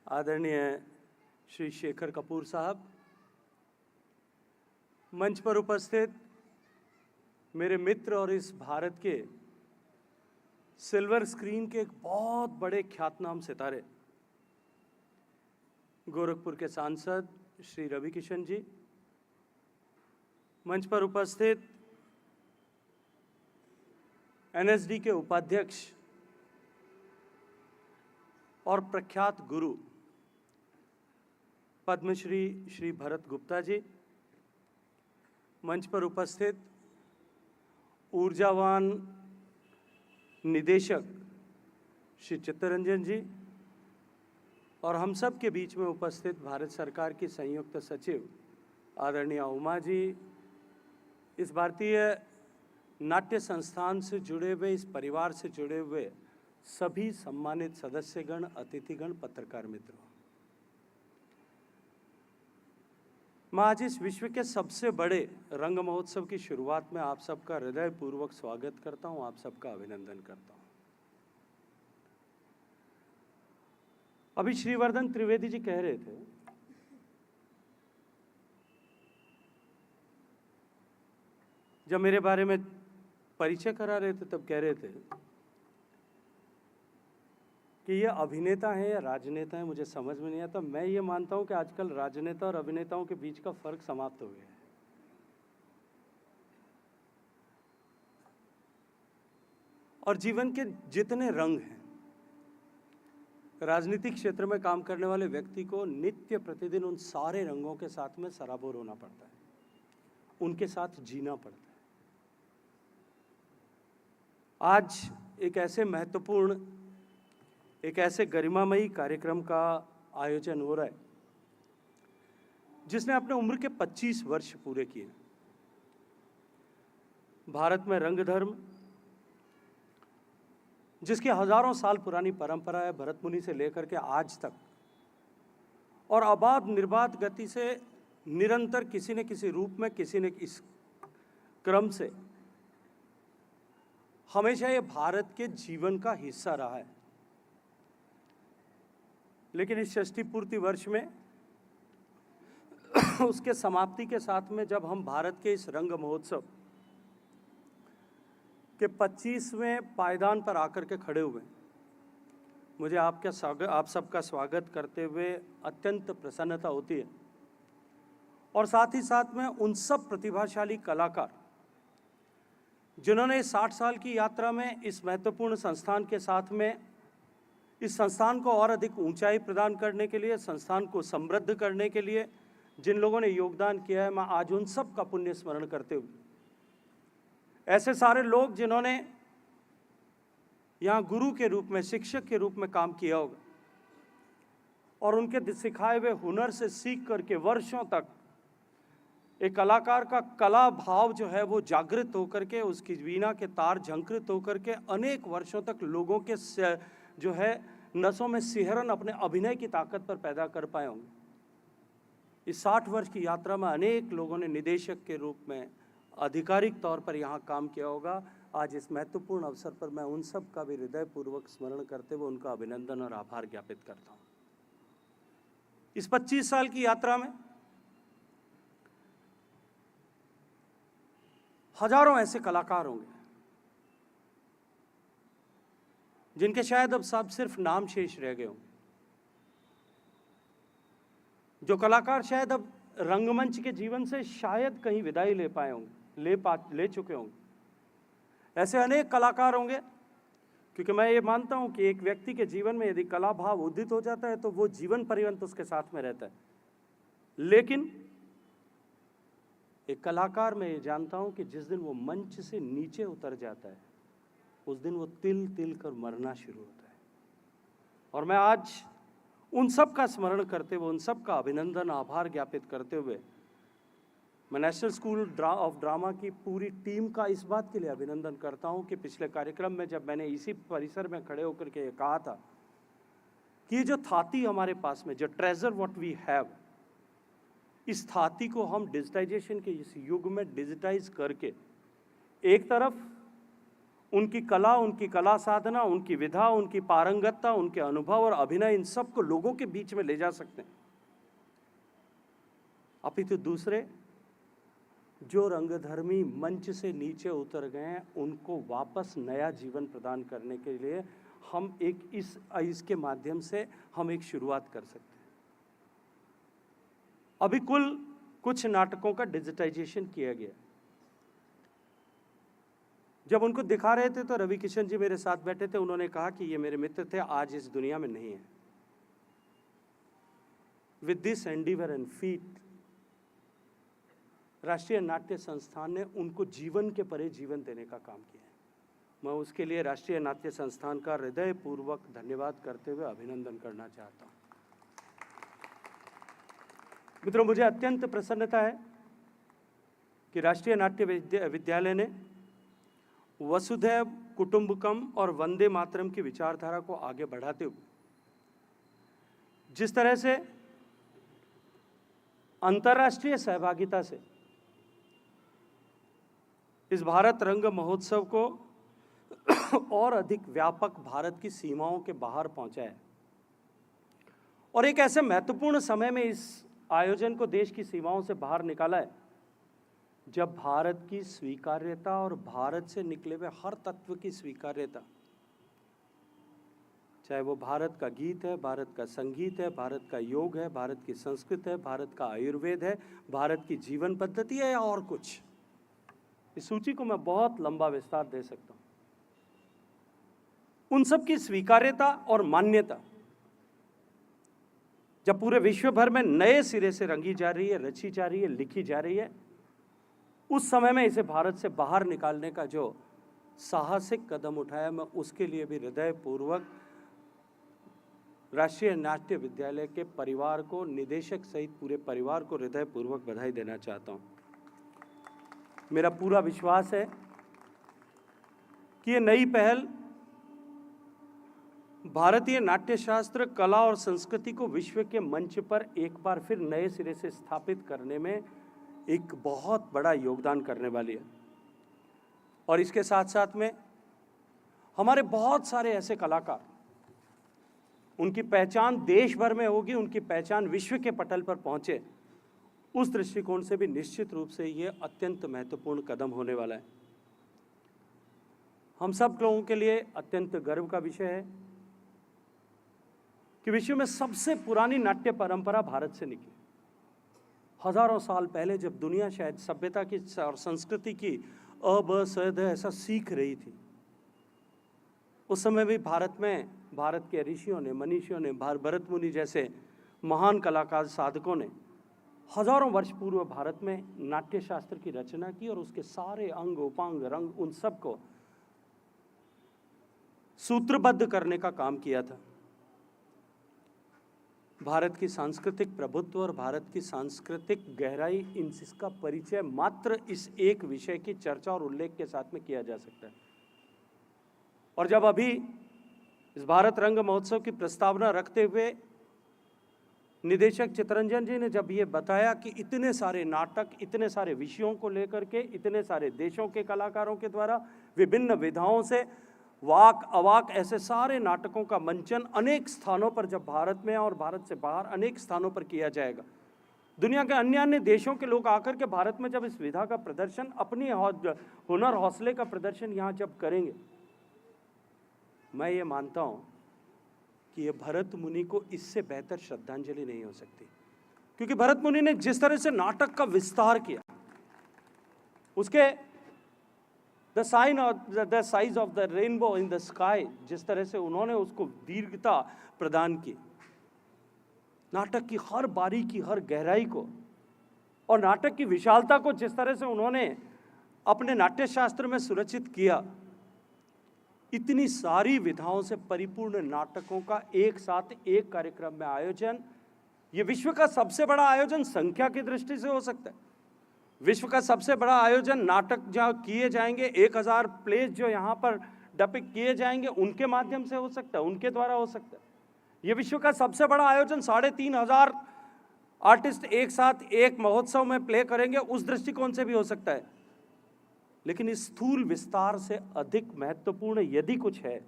आदरणीय श्री शेखर कपूर साहब, मंच पर उपस्थित मेरे मित्र और इस भारत के सिल्वर स्क्रीन के एक बहुत बड़े ख्यातनाम सितारे गोरखपुर के सांसद श्री रवि किशन जी, मंच पर उपस्थित एनएसडी के उपाध्यक्ष और प्रख्यात गुरु पद्मश्री श्री भरत गुप्ता जी, मंच पर उपस्थित ऊर्जावान निदेशक श्री चित्तरंजन जी और हम सब के बीच में उपस्थित भारत सरकार की संयुक्त सचिव आदरणीय उमा जी, इस भारतीय नाट्य संस्थान से जुड़े हुए, इस परिवार से जुड़े हुए सभी सम्मानित सदस्यगण, अतिथिगण, पत्रकार मित्रों, मैं आज इस विश्व के सबसे बड़े रंग महोत्सव की शुरुआत में आप सबका हृदयपूर्वक स्वागत करता हूं, आप सबका अभिनंदन करता हूं। अभी श्रीवर्धन त्रिवेदी जी कह रहे थे जब मेरे बारे में परिचय करा रहे थे तब कह रहे थे कि ये अभिनेता है या राजनेता है, मुझे समझ में नहीं आता। मैं ये मानता हूं कि आजकल राजनेता और अभिनेताओं के बीच का फर्क समाप्त हो गया है। और जीवन के जितने रंग हैं, राजनीतिक क्षेत्र में काम करने वाले व्यक्ति को नित्य प्रतिदिन उन सारे रंगों के साथ में सराबोर होना पड़ता है, उनके साथ जीना पड़ता है। आज एक ऐसे महत्वपूर्ण, एक ऐसे गरिमामयी कार्यक्रम का आयोजन हो रहा है जिसने अपने उम्र के 25 वर्ष पूरे किए। भारत में रंग धर्म, जिसकी हजारों साल पुरानी परंपरा है, भरत मुनि से लेकर के आज तक, और अबाध निर्बाध गति से निरंतर किसी न किसी रूप में, किसी न इस क्रम से हमेशा ये भारत के जीवन का हिस्सा रहा है। लेकिन इस षष्ठी पूर्ति वर्ष में उसके समाप्ति के साथ में जब हम भारत के इस रंग महोत्सव के 25वें पायदान पर आकर के खड़े हुए, मुझे आप सबका स्वागत करते हुए अत्यंत प्रसन्नता होती है। और साथ ही साथ में उन सब प्रतिभाशाली कलाकार जिन्होंने 60 साल की यात्रा में इस महत्वपूर्ण संस्थान के साथ में इस संस्थान को और अधिक ऊंचाई प्रदान करने के लिए, संस्थान को समृद्ध करने के लिए जिन लोगों ने योगदान किया है, मैं आज उन सब का पुण्य स्मरण करते हुए, ऐसे सारे लोग जिन्होंने यहाँ गुरु के रूप में, शिक्षक के रूप में काम किया होगा और उनके सिखाए हुए हुनर से सीख करके वर्षों तक एक कलाकार का कला भाव जो है वो जागृत होकर के, उसकी वीणा के तार झंकृत होकर के अनेक वर्षों तक लोगों के जो है नसों में सिहरन अपने अभिनय की ताकत पर पैदा कर पाए होंगे। इस 60 वर्ष की यात्रा में अनेक लोगों ने निदेशक के रूप में, आधिकारिक तौर पर यहाँ काम किया होगा। आज इस महत्वपूर्ण अवसर पर मैं उन सब का भी हृदयपूर्वक स्मरण करते हुए उनका अभिनंदन और आभार ज्ञापित करता हूँ। इस 25 साल की यात्रा में हजारों ऐसे कलाकार होंगे जिनके शायद अब सब सिर्फ नाम शेष रह गए हों, जो कलाकार शायद अब रंगमंच के जीवन से शायद कहीं विदाई ले पाए होंगे, ले चुके होंगे। ऐसे अनेक कलाकार होंगे, क्योंकि मैं ये मानता हूं कि एक व्यक्ति के जीवन में यदि कला भाव उदित हो जाता है तो वो जीवन पर्यंत उसके साथ में रहता है। लेकिन एक कलाकार, मैं ये जानता हूं कि जिस दिन वो मंच से नीचे उतर जाता है उस दिन वो तिल तिल कर मरना शुरू होता है। और मैं आज उन सब का स्मरण करते हुए, उन सब का अभिनंदन, आभार ज्ञापित करते हुए मैं नेशनल स्कूल ऑफ ड्रामा की पूरी टीम का इस बात के लिए अभिनंदन करता हूं कि पिछले कार्यक्रम में जब मैंने इसी परिसर में खड़े होकर के ये कहा था कि ये जो थाती हमारे पास में, जो ट्रेजर व्हाट वी हैव, इस थाती को हम डिजिटाइजेशन के इस युग में डिजिटाइज करके एक तरफ उनकी कला, उनकी कला साधना, उनकी विधा, उनकी पारंगतता, उनके अनुभव और अभिनय, इन सब को लोगों के बीच में ले जा सकते हैं। अपितु दूसरे जो रंगधर्मी मंच से नीचे उतर गए हैं उनको वापस नया जीवन प्रदान करने के लिए हम इसके माध्यम से हम एक शुरुआत कर सकते हैं। अभी कुछ नाटकों का डिजिटाइजेशन किया गया। जब उनको दिखा रहे थे तो रवि किशन जी मेरे साथ बैठे थे, उन्होंने कहा कि ये मेरे मित्र थे, आज इस दुनिया में नहीं है। With this endeavour and feet राष्ट्रीय नाट्य संस्थान ने उनको जीवन के परे जीवन देने का काम किया है। मैं उसके लिए राष्ट्रीय नाट्य संस्थान का हृदयपूर्वक धन्यवाद करते हुए अभिनंदन करना चाहता हूं। मित्रों, मुझे अत्यंत प्रसन्नता है कि राष्ट्रीय नाट्य विद्यालय ने वसुधैव कुटुंबकम और वंदे मातरम की विचारधारा को आगे बढ़ाते हुए जिस तरह से अंतर्राष्ट्रीय सहभागिता से इस भारत रंग महोत्सव को और अधिक व्यापक भारत की सीमाओं के बाहर पहुंचाया और एक ऐसे महत्वपूर्ण समय में इस आयोजन को देश की सीमाओं से बाहर निकाला है जब भारत की स्वीकार्यता और भारत से निकले हुए हर तत्व की स्वीकार्यता, चाहे वो भारत का गीत है, भारत का संगीत है, भारत का योग है, भारत की संस्कृत है, भारत का आयुर्वेद है, भारत की जीवन पद्धति है या और कुछ, इस सूची को मैं बहुत लंबा विस्तार दे सकता हूं। उन सब की स्वीकार्यता और मान्यता जब पूरे विश्व भर में नए सिरे से रंगी जा रही है, रची जा रही है, लिखी जा रही है, उस समय में इसे भारत से बाहर निकालने का जो साहसिक कदम उठाया, मैं उसके लिए भी हृदयपूर्वक राष्ट्रीय नाट्य विद्यालय के परिवार को, निदेशक सहित पूरे परिवार को हृदयपूर्वक बधाई देना चाहता हूं। मेरा पूरा विश्वास है कि ये नई पहल भारतीय नाट्यशास्त्र, कला और संस्कृति को विश्व के मंच पर एक बार फिर नए सिरे से स्थापित करने में एक बहुत बड़ा योगदान करने वाली है। और इसके साथ साथ में हमारे बहुत सारे ऐसे कलाकार, उनकी पहचान देश भर में होगी, उनकी पहचान विश्व के पटल पर पहुंचे, उस दृष्टिकोण से भी निश्चित रूप से ये अत्यंत महत्वपूर्ण कदम होने वाला है। हम सब लोगों के लिए अत्यंत गर्व का विषय है कि विश्व में सबसे पुरानी नाट्य परंपरा भारत से निकली। हजारों साल पहले जब दुनिया शायद सभ्यता की और संस्कृति की अ-ब-स-द ऐसा सीख रही थी, उस समय भी भारत में भारत के ऋषियों ने, मनीषियों ने, भरत मुनि जैसे महान कलाकार साधकों ने हजारों वर्ष पूर्व भारत में नाट्य शास्त्र की रचना की और उसके सारे अंग, उपांग, रंग, उन सब को सूत्रबद्ध करने का काम किया था। भारत की सांस्कृतिक प्रभुत्व और भारत की सांस्कृतिक गहराई, इसका परिचय मात्र इस एक विषय की चर्चा और उल्लेख के साथ में किया जा सकता है। और जब अभी इस भारत रंग महोत्सव की प्रस्तावना रखते हुए निदेशक चितरंजन जी ने जब ये बताया कि इतने सारे नाटक, इतने सारे विषयों को लेकर के, इतने सारे देशों के कलाकारों के द्वारा विभिन्न विधाओं से वाक अवाक ऐसे सारे नाटकों का मंचन अनेक स्थानों पर, जब भारत में और भारत से बाहर अनेक स्थानों पर किया जाएगा, दुनिया के अन्य अन्य देशों के लोग आकर के भारत में जब इस विधा का प्रदर्शन, अपनी हुनर हौसले का प्रदर्शन यहाँ जब करेंगे, मैं ये मानता हूँ कि ये भरत मुनि को इससे बेहतर श्रद्धांजलि नहीं हो सकती। क्योंकि भरत मुनि ने जिस तरह से नाटक का विस्तार किया, उसके the size of the rainbow in the sky, जिस तरह से उन्होंने उसको दीर्घता प्रदान की, नाटक की हर बारीकी, हर गहराई को और नाटक की विशालता को जिस तरह से उन्होंने अपने नाट्यशास्त्र में सुरक्षित किया, इतनी सारी विधाओं से परिपूर्ण नाटकों का एक साथ एक कार्यक्रम में आयोजन, ये विश्व का सबसे बड़ा आयोजन संख्या की दृष्टि से हो सकता है। विश्व का सबसे बड़ा आयोजन नाटक जहाँ किए जाएंगे, 1000 प्लेस जो यहाँ पर डिपिक्ट किए जाएंगे, उनके माध्यम से हो सकता है, उनके द्वारा हो सकता है। ये विश्व का सबसे बड़ा आयोजन 3500 आर्टिस्ट एक साथ एक महोत्सव में प्ले करेंगे, उस दृष्टिकोण से भी हो सकता है। लेकिन इस स्थूल विस्तार से अधिक महत्वपूर्ण यदि कुछ है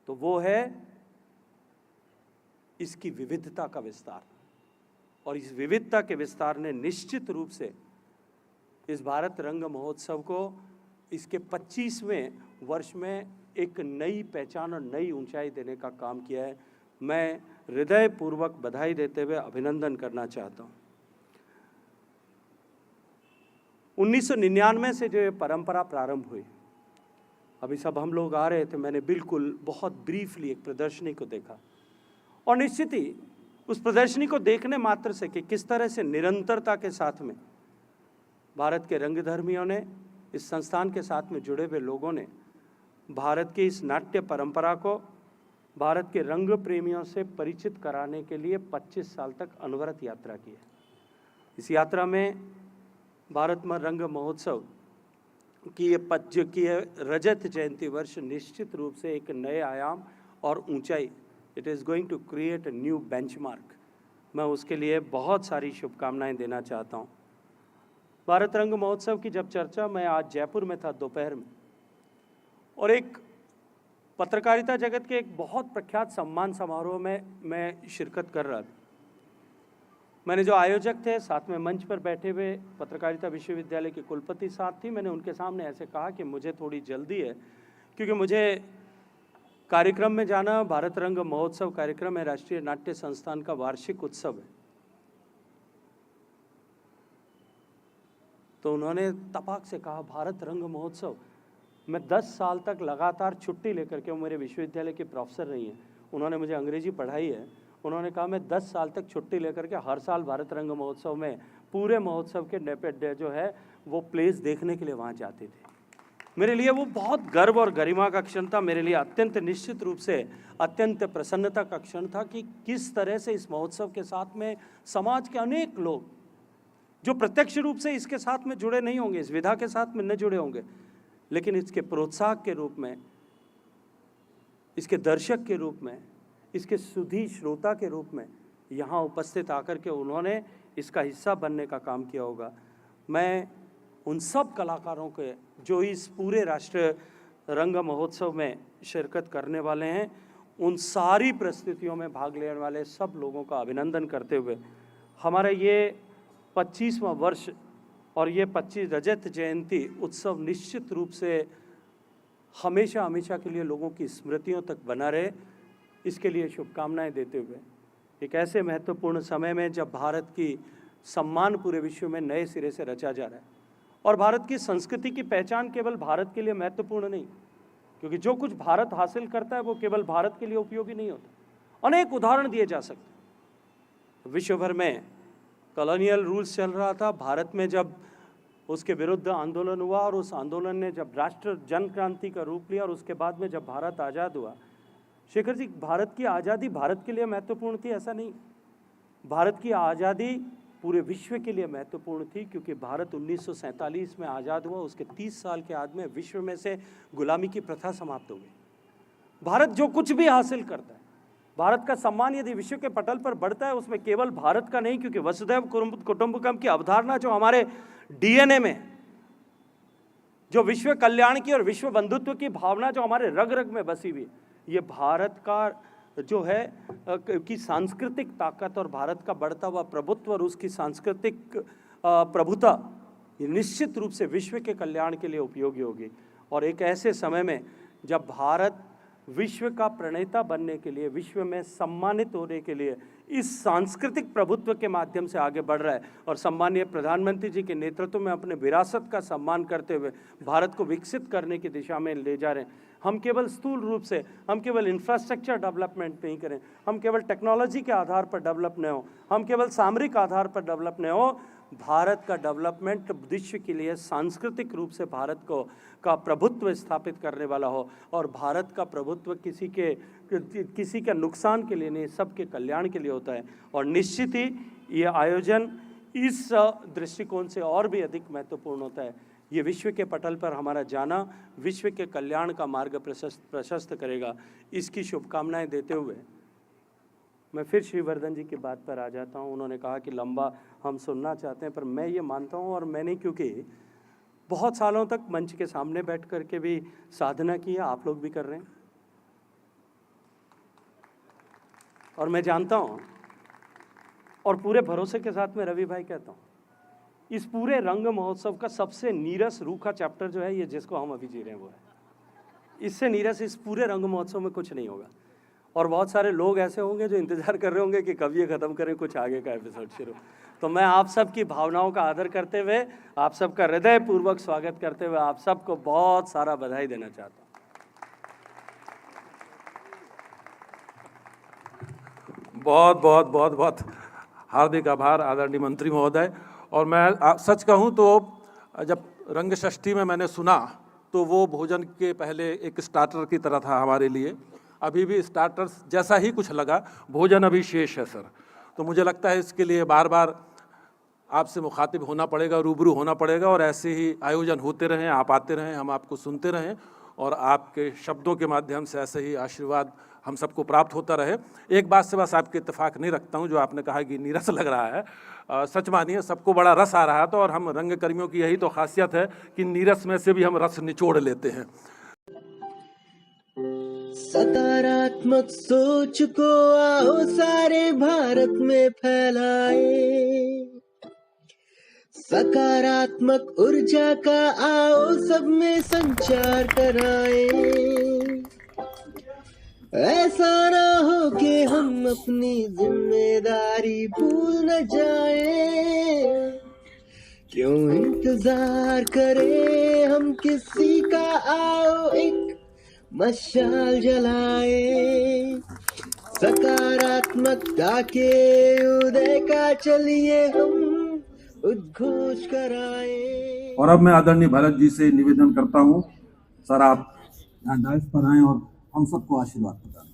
तो वो है इसकी विविधता का विस्तार। और इस विविधता के विस्तार ने निश्चित रूप से इस भारत रंग महोत्सव को इसके 25वें वर्ष में एक नई पहचान और नई ऊंचाई देने का काम किया है। मैं हृदयपूर्वक बधाई देते हुए अभिनंदन करना चाहता हूं 1999 से जो ये परंपरा प्रारंभ हुई, अभी सब हम लोग आ रहे थे, मैंने बिल्कुल बहुत ब्रीफली एक प्रदर्शनी को देखा और निश्चित ही उस प्रदर्शनी को देखने मात्र से कि किस तरह से निरंतरता के साथ में भारत के रंगधर्मियों ने, इस संस्थान के साथ में जुड़े हुए लोगों ने भारत की इस नाट्य परंपरा को भारत के रंग प्रेमियों से परिचित कराने के लिए 25 साल तक अनवरत यात्रा की है। इस यात्रा में भारत में रंग महोत्सव की ये रजत जयंती वर्ष निश्चित रूप से एक नए आयाम और ऊंचाई, it is going to create a new benchmark, मैं उसके लिए बहुत सारी शुभकामनाएं देना चाहता हूं। भारत रंग महोत्सव की जब चर्चा, मैं आज जयपुर में था दोपहर में, और एक पत्रकारिता जगत के एक बहुत प्रख्यात सम्मान समारोह में मैं शिरकत कर रहा था। मैंने जो आयोजक थे, साथ में मंच पर बैठे हुए पत्रकारिता विश्वविद्यालय के कुलपति साहब थी, मैंने उनके सामने ऐसे कहा कि मुझे थोड़ी जल्दी है क्योंकि मुझे कार्यक्रम में जाना, भारत रंग महोत्सव कार्यक्रम है, राष्ट्रीय नाट्य संस्थान का वार्षिक उत्सव है। तो उन्होंने तपाक से कहा, भारत रंग महोत्सव, मैं 10 साल तक लगातार छुट्टी लेकर के, वो मेरे विश्वविद्यालय के प्रोफेसर रही हैं, उन्होंने मुझे अंग्रेजी पढ़ाई है, उन्होंने कहा मैं 10 साल तक छुट्टी लेकर के हर साल भारत रंग महोत्सव में पूरे महोत्सव के जो है वो प्लेस देखने के लिए वहाँ जाते थे। मेरे लिए वो बहुत गर्व और गरिमा का क्षण था, मेरे लिए अत्यंत निश्चित रूप से अत्यंत प्रसन्नता का क्षण था कि किस तरह से इस महोत्सव के साथ में समाज के अनेक लोग जो प्रत्यक्ष रूप से इसके साथ में जुड़े नहीं होंगे, इस विधा के साथ में न जुड़े होंगे, लेकिन इसके प्रोत्साहक के रूप में, इसके दर्शक के रूप में, इसके सुधी श्रोता के रूप में यहाँ उपस्थित आकर के उन्होंने इसका हिस्सा बनने का काम किया होगा। मैं उन सब कलाकारों के जो इस पूरे राष्ट्रीय रंग महोत्सव में शिरकत करने वाले हैं, उन सारी परिस्थितियों में भाग लेने वाले सब लोगों का अभिनंदन करते हुए, हमारा ये 25वां वर्ष और ये 25 रजत जयंती उत्सव निश्चित रूप से हमेशा हमेशा के लिए लोगों की स्मृतियों तक बना रहे, इसके लिए शुभकामनाएं देते हुए एक ऐसे महत्वपूर्ण समय में जब भारत की सम्मान पूरे विश्व में नए सिरे से रचा जा रहा है, और भारत की संस्कृति की पहचान केवल भारत के लिए महत्वपूर्ण नहीं, क्योंकि जो कुछ भारत हासिल करता है वो केवल भारत के लिए उपयोगी नहीं होता। अनेक उदाहरण दिए जा सकते हैं। विश्व भर में कॉलोनियल रूल्स चल रहा था, भारत में जब उसके विरुद्ध आंदोलन हुआ और उस आंदोलन ने जब राष्ट्र जन क्रांति का रूप लिया और उसके बाद में जब भारत आज़ाद हुआ, शेखर जी, भारत की आज़ादी भारत के लिए महत्वपूर्ण थी ऐसा नहीं, भारत की आज़ादी पूरे विश्व के लिए महत्वपूर्ण थी, क्योंकि भारत 1947 में आज़ाद हुआ, उसके 30 साल के बाद में विश्व में से गुलामी की प्रथा समाप्त हो गई। भारत जो कुछ भी हासिल करता है, भारत का सम्मान यदि विश्व के पटल पर बढ़ता है, उसमें केवल भारत का नहीं, क्योंकि वसुधैव कुटुंबकम की अवधारणा जो हमारे डीएनए में, जो विश्व कल्याण की और विश्व बंधुत्व की भावना जो हमारे रग रग में बसी हुई है, ये भारत का जो है की सांस्कृतिक ताकत और भारत का बढ़ता हुआ प्रभुत्व और उसकी सांस्कृतिक प्रभुता, ये निश्चित रूप से विश्व के कल्याण के लिए उपयोगी होगी। और एक ऐसे समय में जब भारत विश्व का प्रणेता बनने के लिए, विश्व में सम्मानित होने के लिए इस सांस्कृतिक प्रभुत्व के माध्यम से आगे बढ़ रहा है, और सम्मानीय प्रधानमंत्री जी के नेतृत्व में अपने विरासत का सम्मान करते हुए भारत को विकसित करने की दिशा में ले जा रहे हैं। हम केवल स्थूल रूप से, हम केवल इंफ्रास्ट्रक्चर डेवलपमेंट नहीं करें, हम केवल टेक्नोलॉजी के आधार पर डेवलप नहीं हो, हम केवल सामरिक आधार पर डेवलप नहीं हो, भारत का डेवलपमेंट विश्व के लिए सांस्कृतिक रूप से भारत को का प्रभुत्व स्थापित करने वाला हो, और भारत का प्रभुत्व किसी के नुकसान के लिए नहीं, सबके कल्याण के लिए होता है। और निश्चित ही ये आयोजन इस दृष्टिकोण से और भी अधिक महत्वपूर्ण होता है। ये विश्व के पटल पर हमारा जाना विश्व के कल्याण का मार्ग प्रशस्त करेगा, इसकी शुभकामनाएं देते हुए मैं फिर श्रीवर्धन जी की बात पर आ जाता हूँ। उन्होंने कहा कि लंबा हम सुनना चाहते हैं, पर मैं ये मानता हूँ, और मैंने क्योंकि बहुत सालों तक मंच के सामने बैठ कर के भी साधना की है, आप लोग भी कर रहे हैं, और मैं जानता हूँ और पूरे भरोसे के साथ में रवि भाई कहता हूँ, इस पूरे रंग महोत्सव का सबसे नीरस रूखा चैप्टर जो है ये जिसको हम अभी जी रहे हैं वो है। इससे नीरस इस पूरे रंग महोत्सव में कुछ नहीं होगा। और बहुत सारे लोग ऐसे होंगे जो इंतज़ार कर रहे होंगे कि कब ये ख़त्म करें, कुछ आगे का एपिसोड शुरू। तो मैं आप सब की भावनाओं का आदर करते हुए, आप सबका हृदयपूर्वक स्वागत करते हुए आप सबको बहुत सारा बधाई देना चाहता हूँ। बहुत बहुत बहुत बहुत हार्दिक आभार आदरणीय मंत्री महोदय। और मैं सच कहूं तो जब रंग षष्ठी में मैंने सुना तो वो भोजन के पहले एक स्टार्टर की तरह था हमारे लिए। अभी भी स्टार्टर्स जैसा ही कुछ लगा, भोजन अभी शेष है सर। तो मुझे लगता है इसके लिए बार बार आपसे मुखातिब होना पड़ेगा, रूबरू होना पड़ेगा, और ऐसे ही आयोजन होते रहें, आप आते रहें, हम आपको सुनते रहें, और आपके शब्दों के माध्यम से ऐसे ही आशीर्वाद हम सबको प्राप्त होता रहे। एक बात से बस आपके इत्तेफाक नहीं रखता हूँ, जो आपने कहा कि नीरस लग रहा है, सच मानिए सबको बड़ा रस आ रहा था, और हम रंग कर्मियों की यही तो खासियत है कि नीरस में से भी हम रस निचोड़ लेते हैं। सकारात्मक सोच को आओ सारे भारत में फैलाए, सकारात्मक ऊर्जा का आओ सब में संचार कराए। ऐसा ना हो कि हम अपनी जिम्मेदारी भूल न जाए, क्यों इंतजार करें हम किसी का, आओ एक मशाल जलाए। सकारात्मकता के उदय का चलिए हम उद्घोष कराए। और अब मैं आदरणीय भरत जी से निवेदन करता हूं, सर आप यहाँ डाइस पर आएं और हम सबको आशीर्वाद प्रदान करें।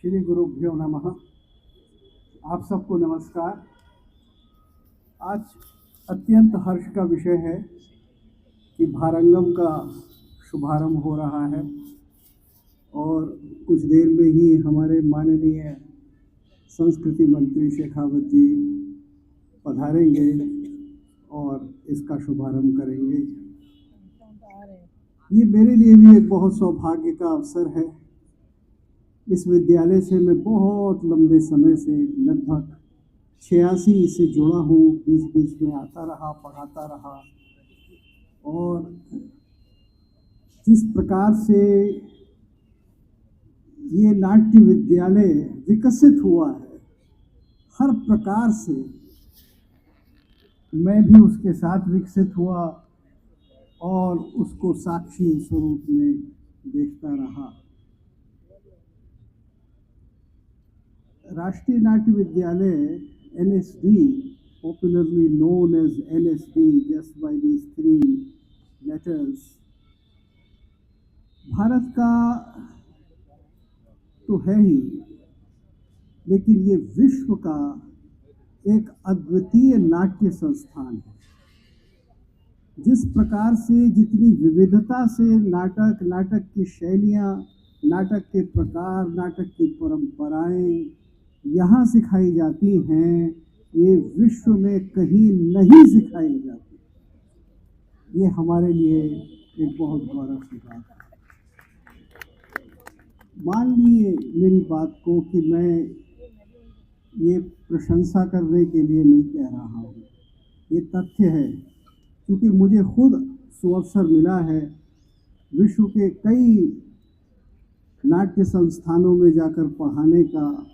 श्री गुरुभ्यो नमः। आप सबको नमस्कार। आज अत्यंत हर्ष का विषय है कि भारंगम का शुभारंभ हो रहा है, और कुछ देर में ही हमारे माननीय संस्कृति मंत्री शेखावत जी पधारेंगे और इसका शुभारंभ करेंगे। ये मेरे लिए भी एक बहुत सौभाग्य का अवसर है। इस विद्यालय से मैं बहुत लंबे समय से, लगभग 86 से जुड़ा हूँ। बीच बीच में आता रहा, पढ़ाता रहा, और जिस प्रकार से ये नाट्य विद्यालय विकसित हुआ है, हर प्रकार से मैं भी उसके साथ विकसित हुआ और उसको साक्षी स्वरूप में देखता रहा। राष्ट्रीय नाट्य विद्यालय NSD, popularly known as NSD just by these 3 letters, Bharat का तो है ही, लेकिन ये विश्व का एक अद्वितीय नाट्य संस्थान है। जिस प्रकार से, जितनी विविधता से नाटक की शैलियाँ, नाटक के प्रकार, नाटक की परंपराएं यहाँ सिखाई जाती हैं, ये विश्व में कहीं नहीं सिखाई जाती। ये हमारे लिए एक बहुत गौरव की बात है। मान लिए मेरी बात को कि मैं ये प्रशंसा करने के लिए नहीं कह रहा हूँ, ये तथ्य है, क्योंकि मुझे खुद सुअवसर मिला है विश्व के कई नाट्य संस्थानों में जाकर पढ़ाने का,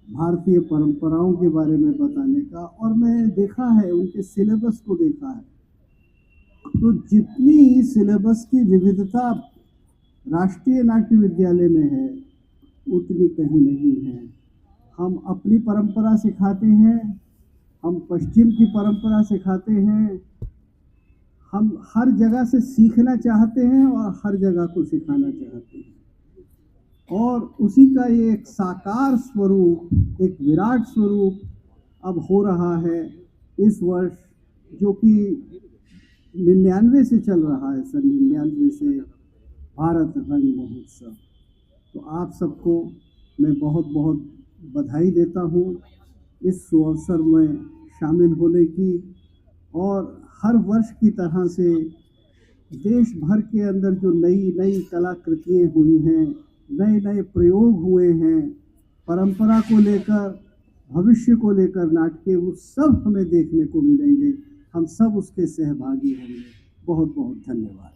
भारतीय परंपराओं के बारे में बताने का, और मैं देखा है, उनके सिलेबस को देखा है। तो जितनी सिलेबस की विविधता राष्ट्रीय नाट्य विद्यालय में है, उतनी कहीं नहीं है। हम अपनी परंपरा सिखाते हैं, हम पश्चिम की परंपरा सिखाते हैं, हम हर जगह से सीखना चाहते हैं और हर जगह को सिखाना चाहते हैं, और उसी का ये एक साकार स्वरूप, एक विराट स्वरूप अब हो रहा है इस वर्ष, जो कि 99 से चल रहा है, सन 99 से भारत रंग महोत्सव। तो आप सबको मैं बहुत बहुत बधाई देता हूँ इस सुअवसर में शामिल होने की, और हर वर्ष की तरह से देश भर के अंदर जो नई नई कलाकृतियाँ हुई हैं, नए नए प्रयोग हुए हैं, परंपरा को लेकर भविष्य को लेकर नाटके, वो सब हमें देखने को मिलेंगे। हम सब उसके सहभागी होंगे। बहुत बहुत धन्यवाद।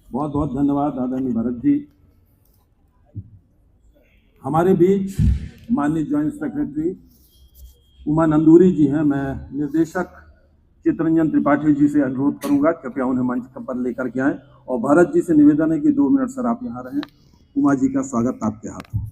बहुत बहुत धन्यवाद आदरणीय भरत जी। हमारे बीच माननीय ज्वाइंट सेक्रेटरी उमा नंदूरी जी हैं। मैं निर्देशक चित्ररंजन त्रिपाठी जी से अनुरोध करूंगा कृपया उन्हें मंच पर लेकर के आएं, और भरत जी से निवेदन है कि 2 मिनट सर आप यहाँ रहें। उमा जी का स्वागत आपके हाथों।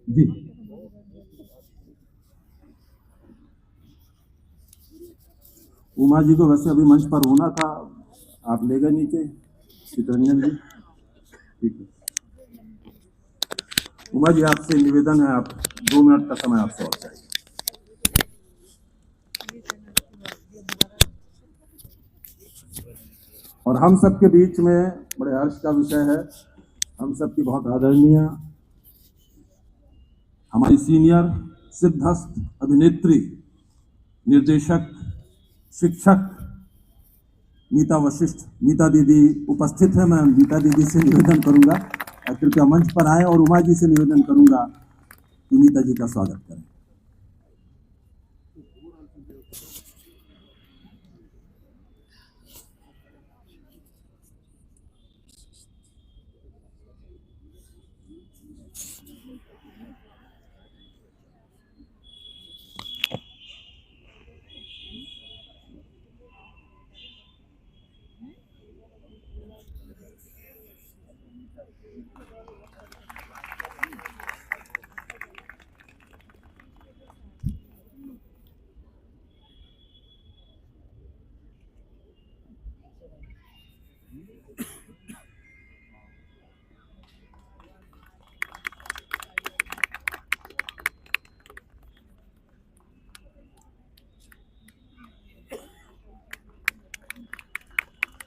जी उमा जी को वैसे अभी मंच पर होना था, आप ले गए नीचे चित्ररंजन जी। ठीक है उमा जी, आपसे निवेदन है, आप 2 मिनट का समय आपसे और चाहिए। और हम सबके बीच में बड़े हर्ष का विषय है, हम सबकी बहुत आदरणीय हमारी सीनियर सिद्धस्थ अभिनेत्री, निर्देशक, शिक्षक मीता वशिष्ठ, मीता दीदी उपस्थित है। मैं मीता दीदी से निवेदन करूंगा कृपया मंच पर आए, और उमा जी से निवेदन करूंगा कि मीता जी का स्वागत करें।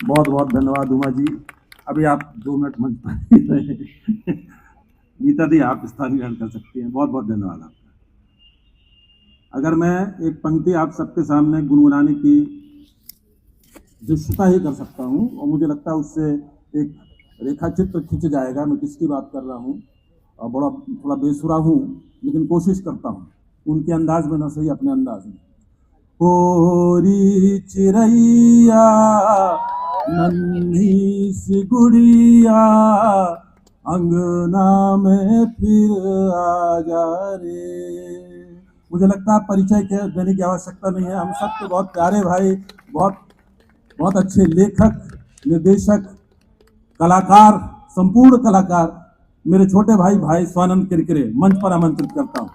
बहुत बहुत धन्यवाद उमा जी। अभी आप 2 मिनट मंच पर ही रहे। मीता दी आप स्थान ग्रहण कर सकती हैं। बहुत बहुत धन्यवाद आपका। अगर मैं एक पंक्ति आप सबके सामने गुनगुनाने की दृश्यता ही कर सकता हूं, और मुझे लगता है उससे एक रेखा चित्र खिंच जाएगा मैं किसकी बात कर रहा हूं, और बड़ा थोड़ा बेसुरा हूं लेकिन कोशिश करता हूं उनके अंदाज में, ना सही अपने अंदाज में। होरी चिड़ैया नन्ही सी गुड़िया अंगना में फिर आ जा रे। मुझे लगता है परिचय के देने की आवश्यकता नहीं है। हम सबके बहुत प्यारे भाई, बहुत बहुत अच्छे लेखक, निर्देशक, कलाकार, संपूर्ण कलाकार, मेरे छोटे भाई स्वानंद किरकिरे मंच पर आमंत्रित करता हूं।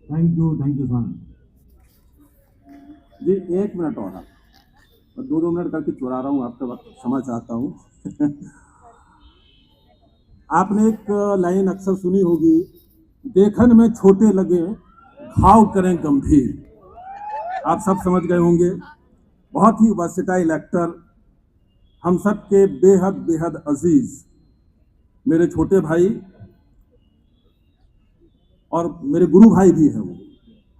Thank you Swanand ji. 1 minute और, मैं 2 मिनट करके चुरा रहा हूँ आपका वक्त, क्षमा चाहता हूँ। आपने एक लाइन अक्सर सुनी होगी, देखन में छोटे लगे घाव करें गंभीर। आप सब समझ गए होंगे। बहुत ही वर्सेटाइल एक्टर, हम सब के बेहद बेहद अजीज मेरे छोटे भाई और मेरे गुरु भाई भी हैं। वो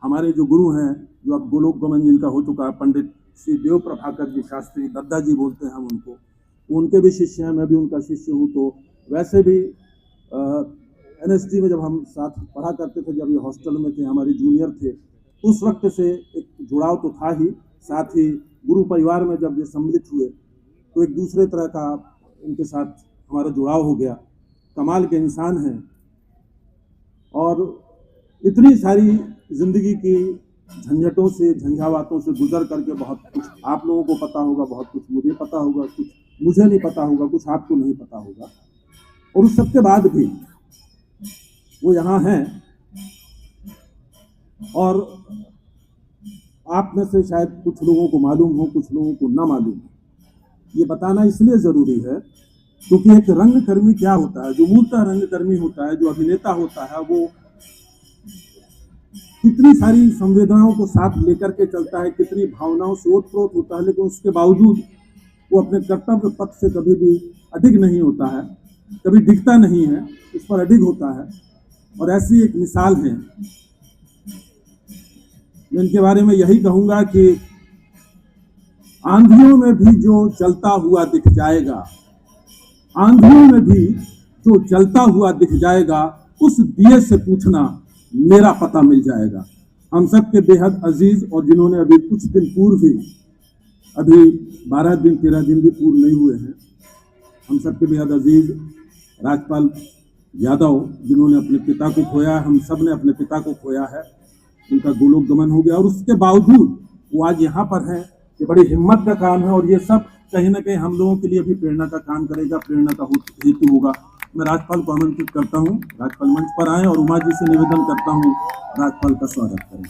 हमारे जो गुरु हैं, जो अब गोलोक गमन जिनका हो चुका है, पंडित श्री देव प्रभाकर जी शास्त्री, दद्दा जी बोलते हैं हम उनको, उनके भी शिष्य हैं, मैं भी उनका शिष्य हूँ। तो वैसे भी NSD में जब हम साथ पढ़ा करते थे, जब ये हॉस्टल में थे, हमारे जूनियर थे, उस वक्त से एक जुड़ाव तो था ही। साथ ही गुरु परिवार में जब ये सम्मिलित हुए तो एक दूसरे तरह का इनके साथ हमारा जुड़ाव हो गया। कमाल के इंसान हैं और इतनी सारी जिंदगी की झंझटों से, झंझावातों से गुजर करके बहुत कुछ आप लोगों को पता होगा, बहुत कुछ मुझे पता होगा, कुछ मुझे नहीं पता होगा, कुछ आपको नहीं पता होगा। और उस सबके बाद भी वो यहाँ हैं। और आप में से शायद कुछ लोगों को मालूम हो, कुछ लोगों को ना मालूम हो। ये बताना इसलिए ज़रूरी है क्योंकि एक रंगकर्मी क्या होता है, जो मूलतः रंगकर्मी होता है, जो अभिनेता होता है, वो कितनी सारी संवेदनाओं को साथ लेकर के चलता है, कितनी भावनाओं से ओतप्रोत होता है, लेकिन उसके बावजूद वो अपने कर्तव्य पथ से कभी भी अडिग नहीं होता है, कभी डिगता नहीं है, उस पर अडिग होता है। और ऐसी एक मिसाल है। मैं इनके बारे में यही कहूंगा कि आंधियों में भी जो चलता हुआ दिख जाएगा, आंधियों में भी जो चलता हुआ दिख जाएगा, उस दिए से पूछना मेरा पता मिल जाएगा। हम सब के बेहद अजीज, और जिन्होंने अभी कुछ दिन पूर्व ही, अभी 12 दिन 13 दिन भी पूर्ण नहीं हुए हैं, हम सब के बेहद अजीज राजपाल यादव, जिन्होंने अपने पिता को खोया, हम सब ने अपने पिता को खोया है। उनका गोलोक गमन हो गया और उसके बावजूद वो आज यहाँ पर हैं। ये बड़ी हिम्मत का काम है और ये सब कहीं ना कहीं हम लोगों के लिए भी प्रेरणा का काम करेगा, प्रेरणा का हेतु होगा। मैं राजपाल को आमंत्रित करता हूँ, राजपाल मंच पर आए और उमा जी से निवेदन करता हूँ राजपाल का स्वागत करें।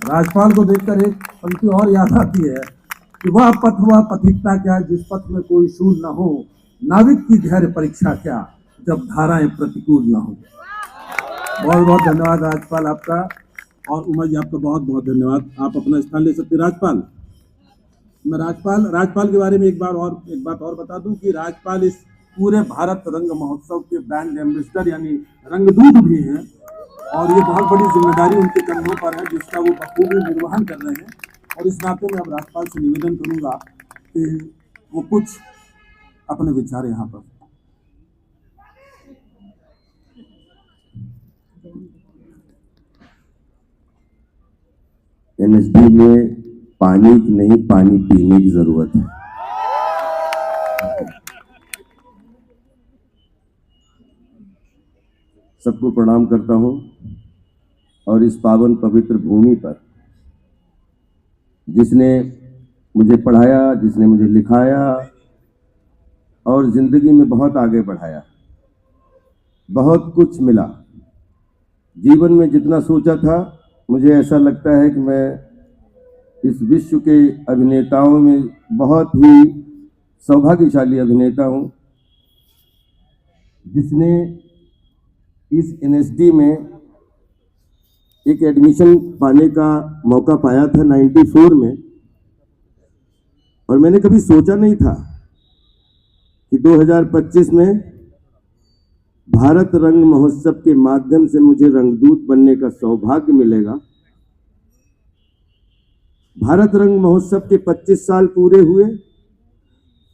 राजपाल को देखकर एक पंक्ति और याद आती है कि वह पथ वह पथिकता क्या, जिस पथ में कोई शूल न हो, नाविक की धैर्य परीक्षा क्या, जब धाराएं प्रतिकूल न हो। बहुत बहुत धन्यवाद राजपाल आपका, और उमा जी आपका बहुत बहुत धन्यवाद। आप अपना स्थान ले सकते। राजपाल, मैं राजपाल के बारे में एक बात और बता दूं कि राजपाल इस पूरे भारत रंग महोत्सव के ब्रांड एम्बेसडर यानी रंगदूत भी हैं, और ये बहुत बड़ी जिम्मेदारी उनके कंधों पर है, जिसका वो बखूबी निर्वहन कर रहे हैं। और इस नाते में अब राजपाल से निवेदन करूंगा कि वो कुछ अपने विचार यहाँ पर। NSD में पानी की नहीं, पानी पीने की जरूरत है। सबको प्रणाम करता हूं और इस पावन पवित्र भूमि पर जिसने मुझे पढ़ाया, जिसने मुझे लिखाया और जिंदगी में बहुत आगे बढ़ाया, बहुत कुछ मिला। जीवन में जितना सोचा था, मुझे ऐसा लगता है कि मैं इस विश्व के अभिनेताओं में बहुत ही सौभाग्यशाली अभिनेता हूं, जिसने इस NSD में एक एडमिशन पाने का मौका पाया था 94 में। और मैंने कभी सोचा नहीं था कि 2025 में भारत रंग महोत्सव के माध्यम से मुझे रंगदूत बनने का सौभाग्य मिलेगा। भारत रंग महोत्सव के 25 साल पूरे हुए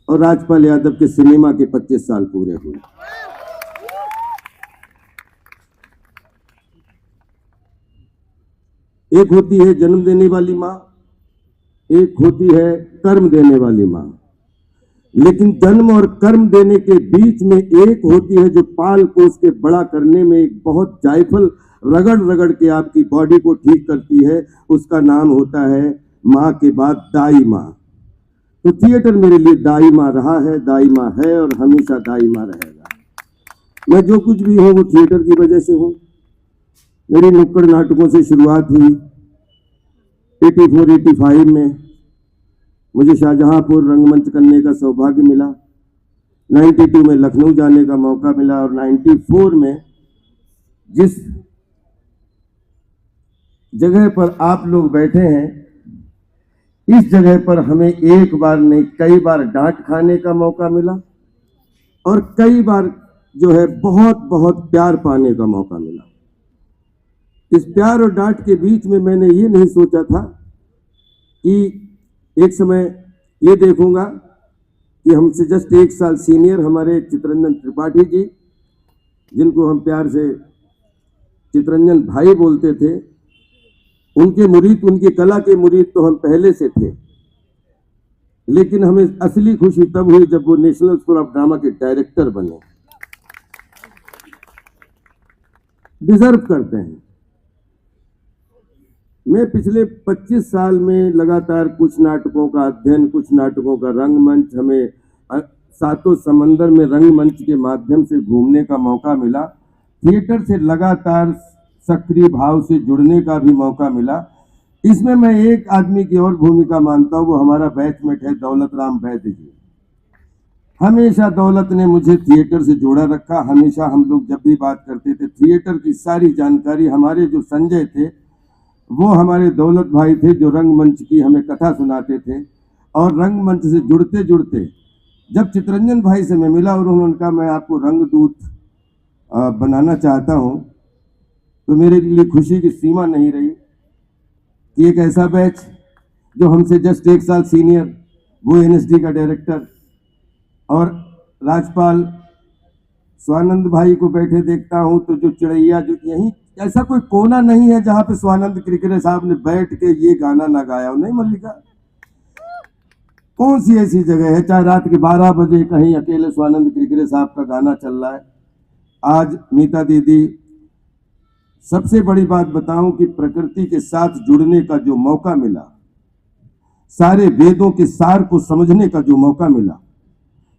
और राजपाल यादव के सिनेमा के 25 साल पूरे हुए। एक होती है जन्म देने वाली माँ एक होती है कर्म देने वाली माँ, लेकिन जन्म और कर्म देने के बीच में एक होती है जो पाल पोस के बड़ा करने में एक बहुत जायफल रगड़ रगड़ के आपकी बॉडी को ठीक करती है, उसका नाम होता है माँ के बाद दाई माँ। तो थिएटर मेरे लिए दाई माँ रहा है, दाई माँ है और हमेशा दाई माँ रहेगा। मैं जो कुछ भी हूँ वो थिएटर की वजह से हूँ। मेरी नुक्कड़ नाटकों से शुरुआत हुई 84-85 में। मुझे शाहजहांपुर रंगमंच करने का सौभाग्य मिला, 92 में लखनऊ जाने का मौका मिला और 94 में जिस जगह पर आप लोग बैठे हैं, इस जगह पर हमें एक बार नहीं कई बार डांट खाने का मौका मिला और कई बार जो है बहुत बहुत प्यार पाने का मौका मिला। इस प्यार और डांट के बीच में मैंने ये नहीं सोचा था कि एक समय ये देखूंगा कि हमसे जस्ट 1 साल सीनियर हमारे चितरंजन त्रिपाठी जी, जिनको हम प्यार से चितरंजन भाई बोलते थे, उनके मुरीद, उनकी कला के मुरीद तो हम पहले से थे, लेकिन हमें असली खुशी तब हुई जब वो नेशनल स्कूल ऑफ ड्रामा के डायरेक्टर बने। डिजर्व करते हैं। मैं पिछले 25 साल में लगातार कुछ नाटकों का अध्ययन, कुछ नाटकों का रंगमंच, हमें 7 समंदर में रंगमंच के माध्यम से घूमने का मौका मिला। थिएटर से लगातार सक्रिय भाव से जुड़ने का भी मौका मिला। इसमें मैं एक आदमी की और भूमिका मानता हूँ, वो हमारा बैचमेट है दौलत राम वैद्य जी। हमेशा दौलत ने मुझे थिएटर से जोड़ा रखा। हमेशा हम लोग जब भी बात करते थे, थिएटर की सारी जानकारी, हमारे जो संजय थे वो हमारे दौलत भाई थे, जो रंगमंच की हमें कथा सुनाते थे। और रंगमंच से जुड़ते जुड़ते जब चितरंजन भाई से मैं मिला और उन्होंने कहा मैं आपको रंगदूत बनाना चाहता हूँ, तो मेरे लिए खुशी की सीमा नहीं रही कि एक ऐसा बैच जो हमसे जस्ट 1 साल सीनियर, वो एनएसडी का डायरेक्टर, और राजपाल स्वानंद भाई को बैठे देखता हूँ तो जो चिड़ैया, जो यहीं ऐसा कोई कोना नहीं है जहां पे स्वानंद क्रिकेरे साहब ने बैठ के ये गाना ना गाया हो। नहीं मल्लिका, कौन सी ऐसी जगह है चाहे रात के 12 बजे कहीं अकेले स्वानंद क्रिकेरे साहब का गाना चल रहा है। आज मीता दीदी, सबसे बड़ी बात बताऊं कि प्रकृति के साथ जुड़ने का जो मौका मिला, सारे वेदों के सार को समझने का जो मौका मिला,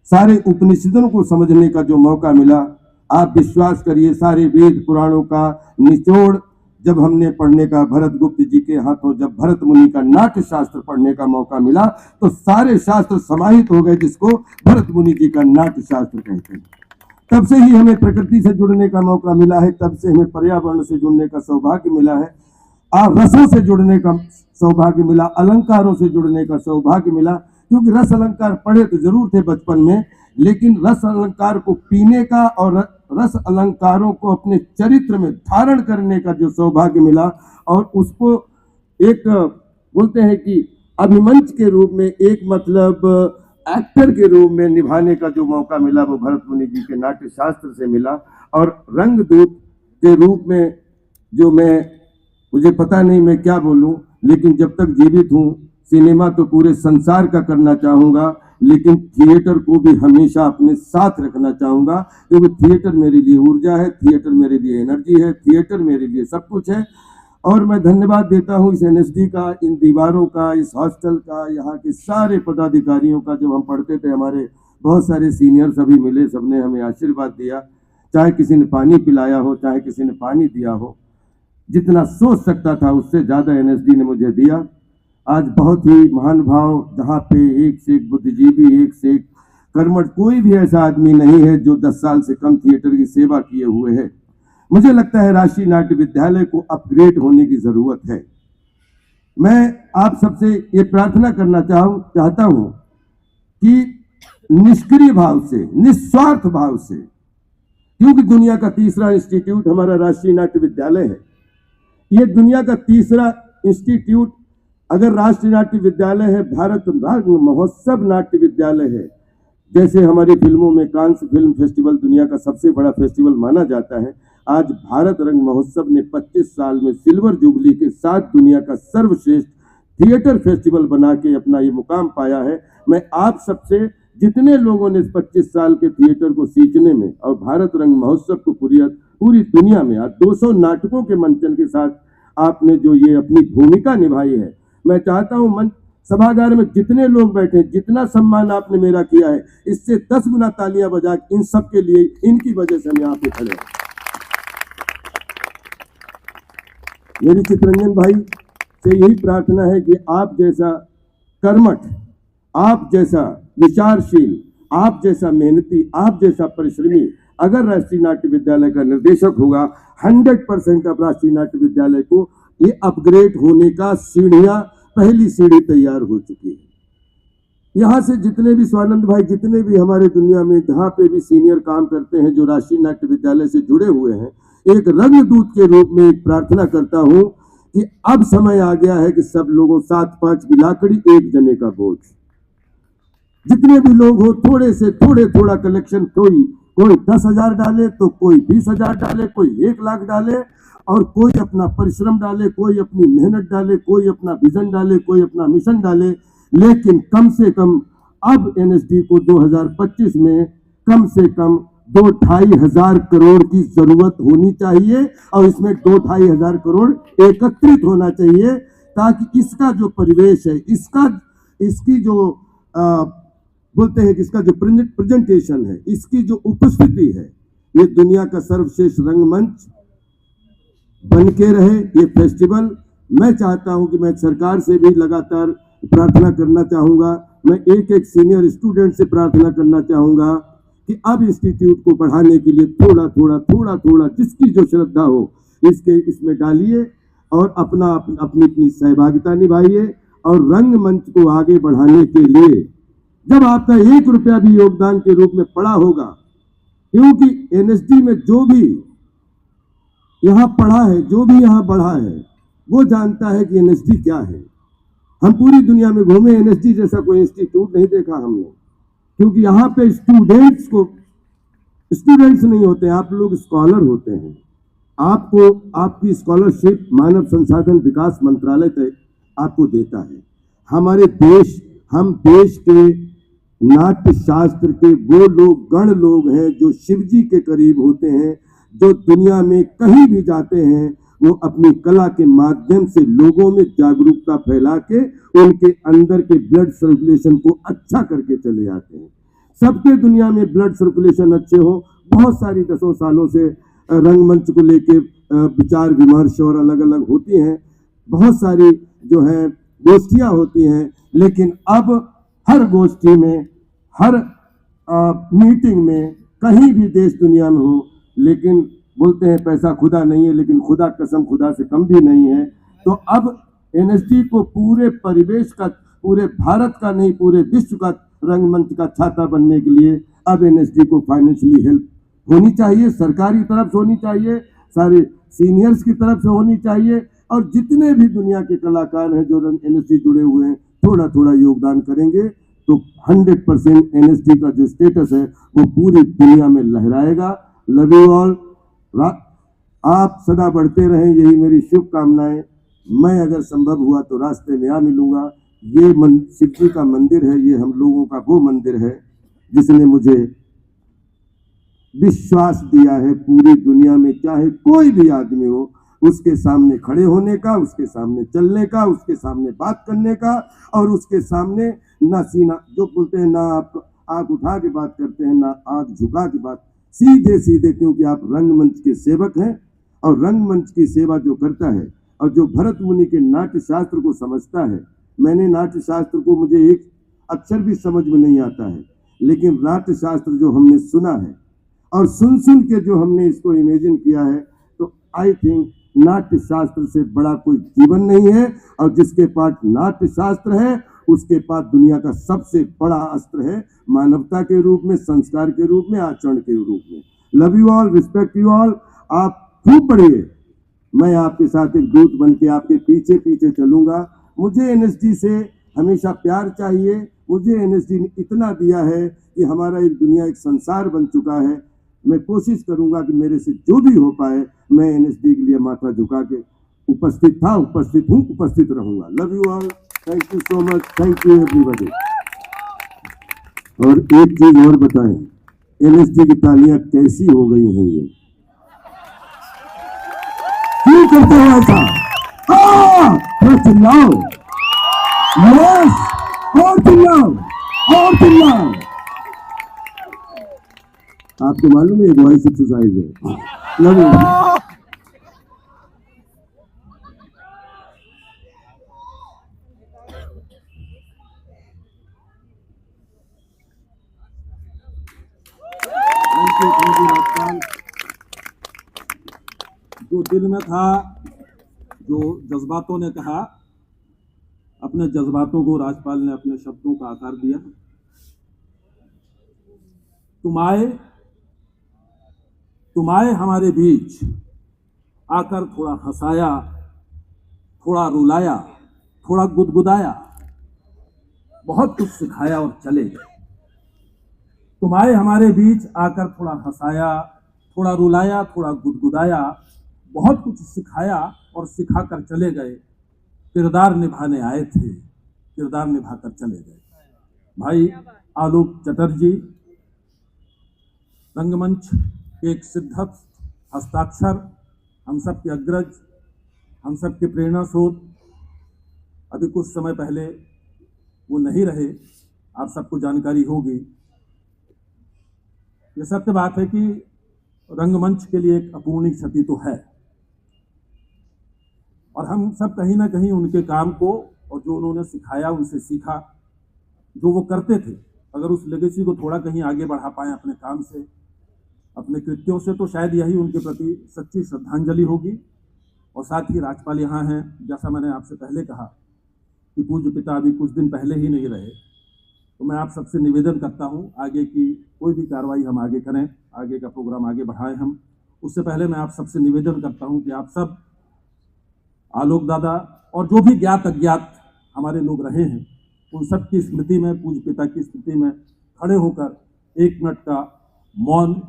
सारे उपनिषदों को समझने का जो मौका मिला, आप विश्वास करिए सारे वेद पुराणों का निचोड़ जब हमने पढ़ने का, भरत गुप्त जी के हाथों जब भरत मुनि का नाट्य शास्त्र पढ़ने का मौका मिला, तो सारे शास्त्र समाहित हो गए, जिसको भरत मुनि जी का नाट्य शास्त्र कहते हैं। तब से ही हमें प्रकृति से जुड़ने का मौका मिला है, तब से हमें पर्यावरण से जुड़ने का सौभाग्य मिला है, रसों से जुड़ने का सौभाग्य मिला, अलंकारों से जुड़ने का सौभाग्य मिला। क्योंकि रस अलंकार पढ़े तो जरूर थे बचपन में, लेकिन रस अलंकार को पीने का और रस अलंकारों को अपने चरित्र में धारण करने का जो सौभाग्य मिला, और उसको एक बोलते हैं कि अभिमंच के रूप में, एक मतलब एक्टर के रूप में निभाने का जो मौका मिला, वो भरत मुनि जी के नाट्य शास्त्र से मिला। और रंगदूत के रूप में जो मुझे पता नहीं मैं क्या बोलूं, लेकिन जब तक जीवित हूं, सिनेमा तो पूरे संसार का करना चाहूँगा, लेकिन थिएटर को भी हमेशा अपने साथ रखना चाहूँगा, क्योंकि थिएटर मेरे लिए ऊर्जा है, थिएटर मेरे लिए एनर्जी है, थिएटर मेरे लिए सब कुछ है। और मैं धन्यवाद देता हूँ इस एनएसडी का, इन दीवारों का, इस हॉस्टल का, यहाँ के सारे पदाधिकारियों का। जब हम पढ़ते थे हमारे बहुत सारे सीनियर सभी मिले, सबने हमें आशीर्वाद दिया, चाहे किसी ने पानी पिलाया हो, चाहे किसी ने पानी दिया हो। जितना सोच सकता था उससे ज़्यादा एनएसडी ने मुझे दिया। आज बहुत ही महान भाव, जहाँ पे एक से एक बुद्धिजीवी, एक से एक कर्मठ, कोई भी ऐसा आदमी नहीं है जो 10 साल से कम थिएटर की सेवा किए हुए है। मुझे लगता है राष्ट्रीय नाट्य विद्यालय को अपग्रेड होने की जरूरत है। मैं आप सबसे ये प्रार्थना करना चाहता हूं कि निष्क्रिय भाव से, निस्वार्थ भाव से, क्योंकि दुनिया का तीसरा इंस्टीट्यूट हमारा राष्ट्रीय नाट्य विद्यालय है। ये दुनिया का तीसरा इंस्टीट्यूट अगर राष्ट्रीय नाट्य विद्यालय है, भारत रंग महोत्सव नाट्य विद्यालय है, जैसे हमारी फिल्मों में कांस फिल्म फेस्टिवल दुनिया का सबसे बड़ा फेस्टिवल माना जाता है, आज भारत रंग महोत्सव ने 25 साल में सिल्वर जुबली के साथ दुनिया का सर्वश्रेष्ठ थिएटर फेस्टिवल बना के अपना ये मुकाम पाया है। मैं आप सबसे, जितने लोगों ने इस 25 साल के थिएटर को सींचने में और भारत रंग महोत्सव को पूरी दुनिया में आज 200 नाटकों के मंचन के साथ आपने जो ये अपनी भूमिका निभाई है, मैं चाहता हूं मंच सभागार में जितने लोग बैठे, जितना सम्मान आपने मेरा किया है, इससे 10 गुना तालियां बजा इन सब के लिए, इनकी वजह से हम यहाँ पे खड़े हैं। मेरी चितरंजन भाई से यही प्रार्थना है कि आप जैसा कर्मठ, आप जैसा विचारशील, आप जैसा मेहनती, आप जैसा परिश्रमी अगर राष्ट्रीय नाट्य विद्यालय का निर्देशक होगा, 100% अब राष्ट्रीय नाट्य विद्यालय को ये अपग्रेड होने का सीढ़ियां, पहली सीढ़ी तैयार हो चुकी है। यहाँ से जितने भी स्वानंद भाई, जितने भी हमारे दुनिया में जहाँ पे भी सीनियर काम करते हैं, जो राष्ट्रीय नाट्य विद्यालय से जुड़े हुए हैं, एक रंगदूत के रूप में एक प्रार्थना करता हूं कि अब समय आ गया है कि सब लोगों 7-5 की लाकड़ी, एक जने का बोझ। जितने भी लोग हो, थोड़े से थोड़ा कलेक्शन, कोई 10,000 डाले तो कोई 20,000 डाले, कोई 1 लाख डाले, और कोई अपना परिश्रम डाले, कोई अपनी मेहनत डाले, कोई अपना विजन डाले, कोई अपना मिशन डाले। लेकिन कम से कम अब एनएसडी को 2025 में कम से कम 2-2.5 हजार करोड़ की जरूरत होनी चाहिए, और इसमें 2-2.5 हजार करोड़ एकत्रित होना चाहिए, ताकि इसका जो परिवेश है, इसकी जो बोलते हैं कि इसका जो प्रेजेंटेशन है, इसकी जो उपस्थिति है, ये दुनिया का सर्वश्रेष्ठ रंगमंच बन के रहे। ये फेस्टिवल, मैं चाहता हूं कि मैं सरकार से भी लगातार प्रार्थना करना चाहूंगा, मैं एक सीनियर स्टूडेंट से प्रार्थना करना चाहूंगा कि अब इंस्टीट्यूट को बढ़ाने के लिए थोड़ा जिसकी जो श्रद्धा हो इसमें डालिए और अपनी सहभागिता निभाइए। और रंगमंच को आगे बढ़ाने के लिए जब आपका 1 रुपया भी योगदान के रूप में पड़ा होगा, क्योंकि एनएसडी में जो भी यहाँ पढ़ा है, जो भी यहाँ बढ़ा है, वो जानता है कि एनएसडी क्या है। हम पूरी दुनिया में घूमे, एनएसडी जैसा कोई इंस्टीट्यूट नहीं देखा हमने, क्योंकि यहाँ पे स्टूडेंट्स नहीं होते हैं, आप लोग स्कॉलर होते हैं। आपको आपकी स्कॉलरशिप मानव संसाधन विकास मंत्रालय तक आपको देता है। हम देश के नाट्य शास्त्र के वो गण लोग हैं जो शिव जी के करीब होते हैं, जो दुनिया में कहीं भी जाते हैं, वो अपनी कला के माध्यम से लोगों में जागरूकता फैला के उनके अंदर के ब्लड सर्कुलेशन को अच्छा करके चले आते हैं। सबके दुनिया में ब्लड सर्कुलेशन अच्छे हो। बहुत सारी 10 सालों से रंगमंच को लेके विचार विमर्श और अलग अलग होती हैं, बहुत सारी जो है गोष्ठियां होती हैं, लेकिन अब हर गोष्ठी में, हर मीटिंग में, कहीं भी देश दुनिया में हो, लेकिन बोलते हैं पैसा खुदा नहीं है, लेकिन खुदा कसम खुदा से कम भी नहीं है। तो अब एनएसडी को पूरे परिवेश का, पूरे भारत का नहीं, पूरे विश्व का रंगमंच का छाता बनने के लिए अब एनएसडी को फाइनेंशियली हेल्प होनी चाहिए, सरकार की तरफ से होनी चाहिए, सारे सीनियर्स की तरफ से होनी चाहिए, और जितने भी दुनिया के कलाकार हैं जो एनएसडी जुड़े हुए हैं, थोड़ा योगदान करेंगे तो 100% एनएसडी का जो स्टेटस है वो पूरी दुनिया में लहराएगा। Love you all. आप सदा बढ़ते रहें, यही मेरी शुभकामनाएं। मैं अगर संभव हुआ तो रास्ते में आ मिलूंगा। ये शिव जी का मंदिर है, ये हम लोगों का वो मंदिर है जिसने मुझे विश्वास दिया है पूरी दुनिया में, चाहे कोई भी आदमी हो, उसके सामने खड़े होने का, उसके सामने चलने का, उसके सामने बात करने का, और उसके सामने ना सीना, जो बोलते हैं ना आप आंख उठा के बात करते हैं, ना आंख झुका के बात, सीधे, क्योंकि आप रंगमंच के सेवक हैं। और रंगमंच की सेवा जो करता है और जो भरत मुनि के नाट्य शास्त्र को समझता है, मैंने नाट्य शास्त्र को, मुझे एक अक्षर भी समझ में नहीं आता है, लेकिन नाट्य शास्त्र जो हमने सुना है और सुन के जो हमने इसको इमेजिन किया है, तो आई थिंक नाट्य शास्त्र से बड़ा कोई जीवन नहीं है, और जिसके पास नाट्य शास्त्र है उसके पास दुनिया का सबसे बड़ा अस्त्र है, मानवता के रूप में, संस्कार के रूप में, आचरण के रूप में। Love you all, respect you all. आप खूब पढ़िए, मैं आपके साथ एक दूत बन के आपके पीछे चलूंगा। मुझे एनएसडी से हमेशा प्यार चाहिए। मुझे एनएसडी ने इतना दिया है कि हमारा एक दुनिया, एक संसार बन चुका है। मैं कोशिश करूंगा कि मेरे से जो भी हो पाए, मैं एनएसडी के लिए माथा झुका के उपस्थित हूं, उपस्थित रहूंगा। Love you all. Thank you so much, thank you everybody. और एक चीज और बताएं, एनएसडी की तालियां कैसी हो गई हैं ये? क्यों करते हो ऐसा? थोड़ा चिल्लाओ, यस, और चिल्लाओ, और चिल्लाओ। आपको मालूम है ये वॉइस एक्सरसाइज है। Love you. Thank you Rajpal. जो दिल में था, जो जज्बातों ने कहा, अपने जज्बातों को राजपाल ने अपने शब्दों का आकार दिया। तुम आए हमारे बीच, आकर थोड़ा हंसाया, थोड़ा रुलाया, थोड़ा गुदगुदाया, बहुत कुछ सिखाया और चले गए। तुम आए हमारे बीच, आकर थोड़ा हंसाया, थोड़ा रुलाया, थोड़ा गुदगुदाया, बहुत कुछ सिखाया और सिखाकर चले गए। किरदार निभाने आए थे, किरदार निभाकर चले गए। भाई आलोक चटर्जी, रंगमंच के एक सिद्धस्त हस्ताक्षर, हम सब के अग्रज, हम सब के प्रेरणा स्रोत। अभी कुछ समय पहले वो नहीं रहे, आप सबको जानकारी होगी। ये सत्य बात है कि रंगमंच के लिए एक अपूर्णीय क्षति तो है, और हम सब कहीं ना कहीं उनके काम को और जो उन्होंने सिखाया, उनसे सीखा, जो वो करते थे, अगर उस लेगेसी को थोड़ा कहीं आगे बढ़ा पाए अपने काम से, अपने कृत्यों से, तो शायद यही उनके प्रति सच्ची श्रद्धांजलि होगी। और साथ ही राजपाल यहाँ हैं, जैसा मैंने आपसे पहले कहा कि पूज्य पिता अभी कुछ दिन पहले ही नहीं रहे, तो मैं आप सबसे निवेदन करता हूँ, आगे की कोई भी कार्रवाई हम आगे करें, आगे का प्रोग्राम आगे बढ़ाएं हम, उससे पहले मैं आप सबसे निवेदन करता हूँ कि आप सब आलोक दादा और जो भी ज्ञात अज्ञात हमारे लोग रहे हैं, उन सब की स्मृति में, पूज्य पिता की स्मृति में खड़े होकर 1 मिनट का मौन,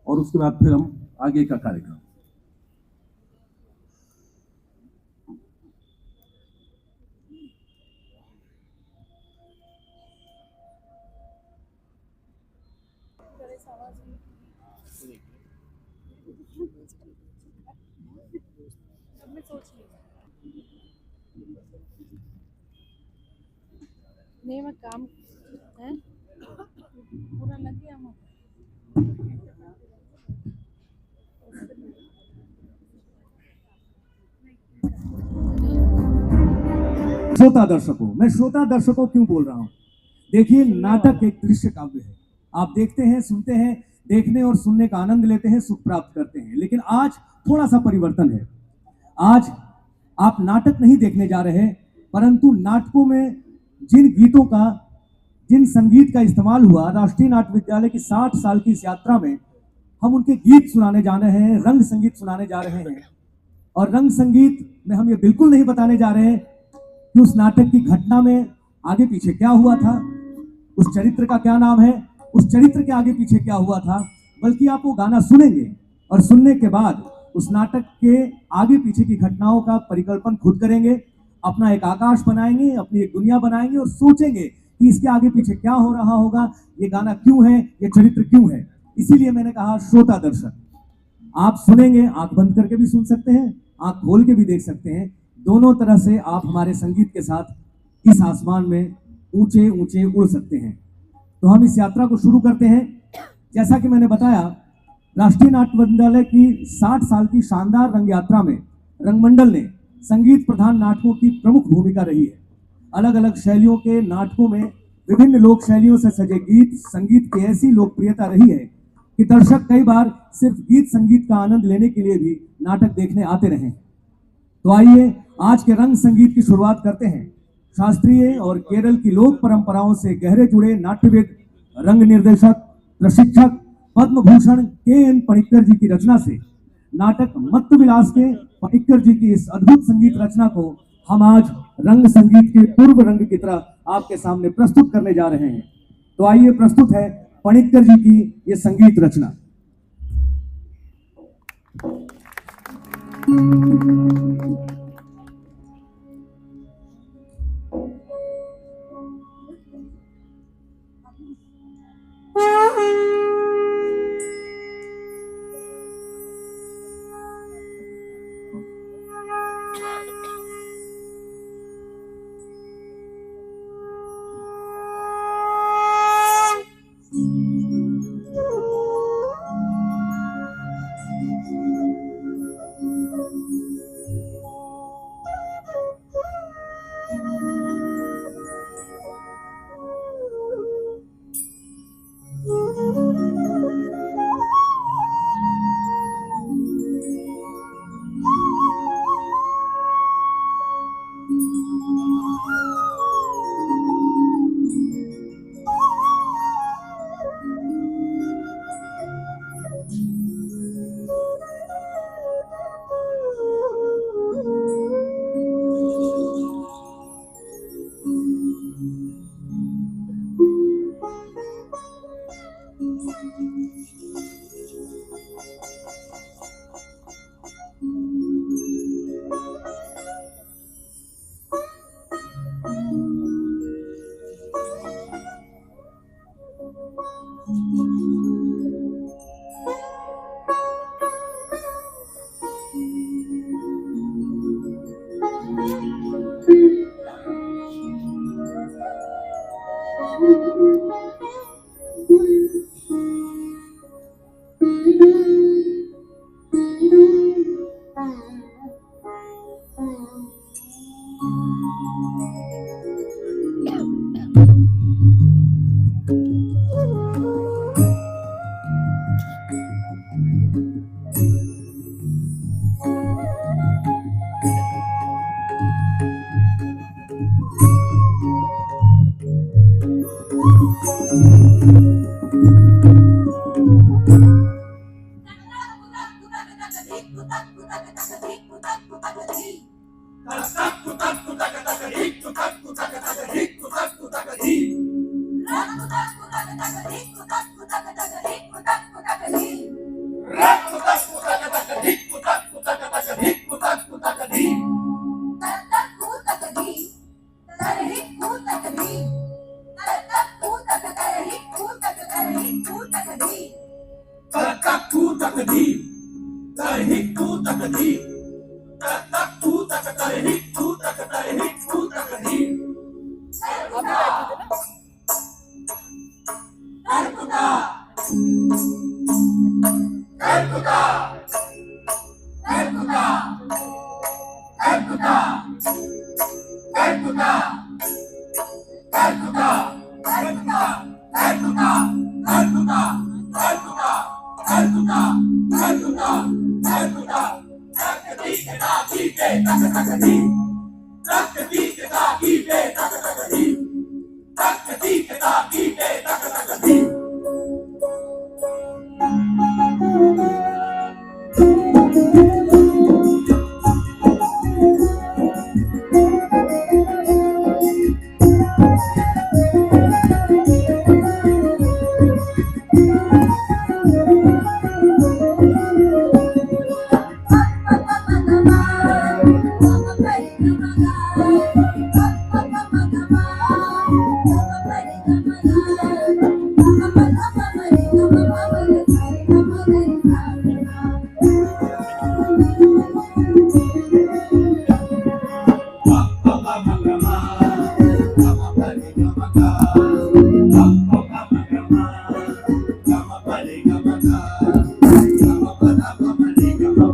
और उसके बाद फिर हम आगे का कार्यक्रम। नहीं मैं काम है पूरा लग गया हम। श्रोता दर्शकों, मैं श्रोता दर्शकों क्यों बोल रहा हूं? देखिए, नाटक एक दृश्य काव्य है। आप देखते हैं, सुनते हैं, देखने और सुनने का आनंद लेते हैं, सुख प्राप्त करते हैं। लेकिन आज थोड़ा सा परिवर्तन है। आज आप नाटक नहीं देखने जा रहे, परंतु नाटकों में जिन गीतों का, जिन संगीत का इस्तेमाल हुआ राष्ट्रीय नाट्य विद्यालय की 60 साल की इस यात्रा में, हम उनके गीत सुनाने जा रहे हैं, रंग संगीत सुनाने जा रहे हैं। और रंग संगीत में हम ये बिल्कुल नहीं बताने जा रहे हैं कि उस नाटक की घटना में आगे पीछे क्या हुआ था, उस चरित्र का क्या नाम है, उस चरित्र के आगे पीछे क्या हुआ था, बल्कि आप वो गाना सुनेंगे और सुनने के बाद उस नाटक के आगे पीछे की घटनाओं का परिकल्पन खुद करेंगे, अपना एक आकाश बनाएंगे, अपनी एक दुनिया बनाएंगे और सोचेंगे कि इसके आगे पीछे क्या हो रहा होगा, ये गाना क्यों है, ये चरित्र क्यों है। इसीलिए मैंने कहा श्रोता दर्शक, आप सुनेंगे, आंख बंद करके भी सुन सकते हैं, आंख खोल के भी देख सकते हैं। दोनों तरह से आप हमारे संगीत के साथ इस आसमान में ऊंचे ऊंचे उड़ सकते हैं। तो हम इस यात्रा को शुरू करते हैं। जैसा कि मैंने बताया, राष्ट्रीय नाट्य विद्यालय की 60 साल की शानदार रंग यात्रा में रंगमंडल ने संगीत प्रधान नाटकों की प्रमुख भूमिका रही है। अलग अलग शैलियों के नाटकों में विभिन्न लोक शैलियों से सजे गीत संगीत की ऐसी लोकप्रियता रही है कि दर्शक कई बार सिर्फ गीत संगीत का आनंद लेने के लिए भी नाटक देखने आते रहे। तो आइए आज के रंग संगीत की शुरुआत करते हैं। शास्त्रीय और केरल की लोक परंपराओं से गहरे जुड़े नाट्यविद, रंग निर्देशक, प्रशिक्षक पद्म भूषण के.एन. पणिक्कर जी की रचना से नाटक मत्त विलास के पणिक्कर जी की इस अद्भुत संगीत रचना को हम आज रंग संगीत के पूर्व रंग की तरह आपके सामने प्रस्तुत करने जा रहे हैं। तो आइए, प्रस्तुत है पणिक्कर जी की ये संगीत रचना। Come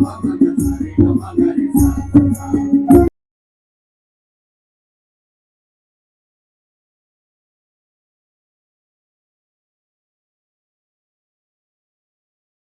on.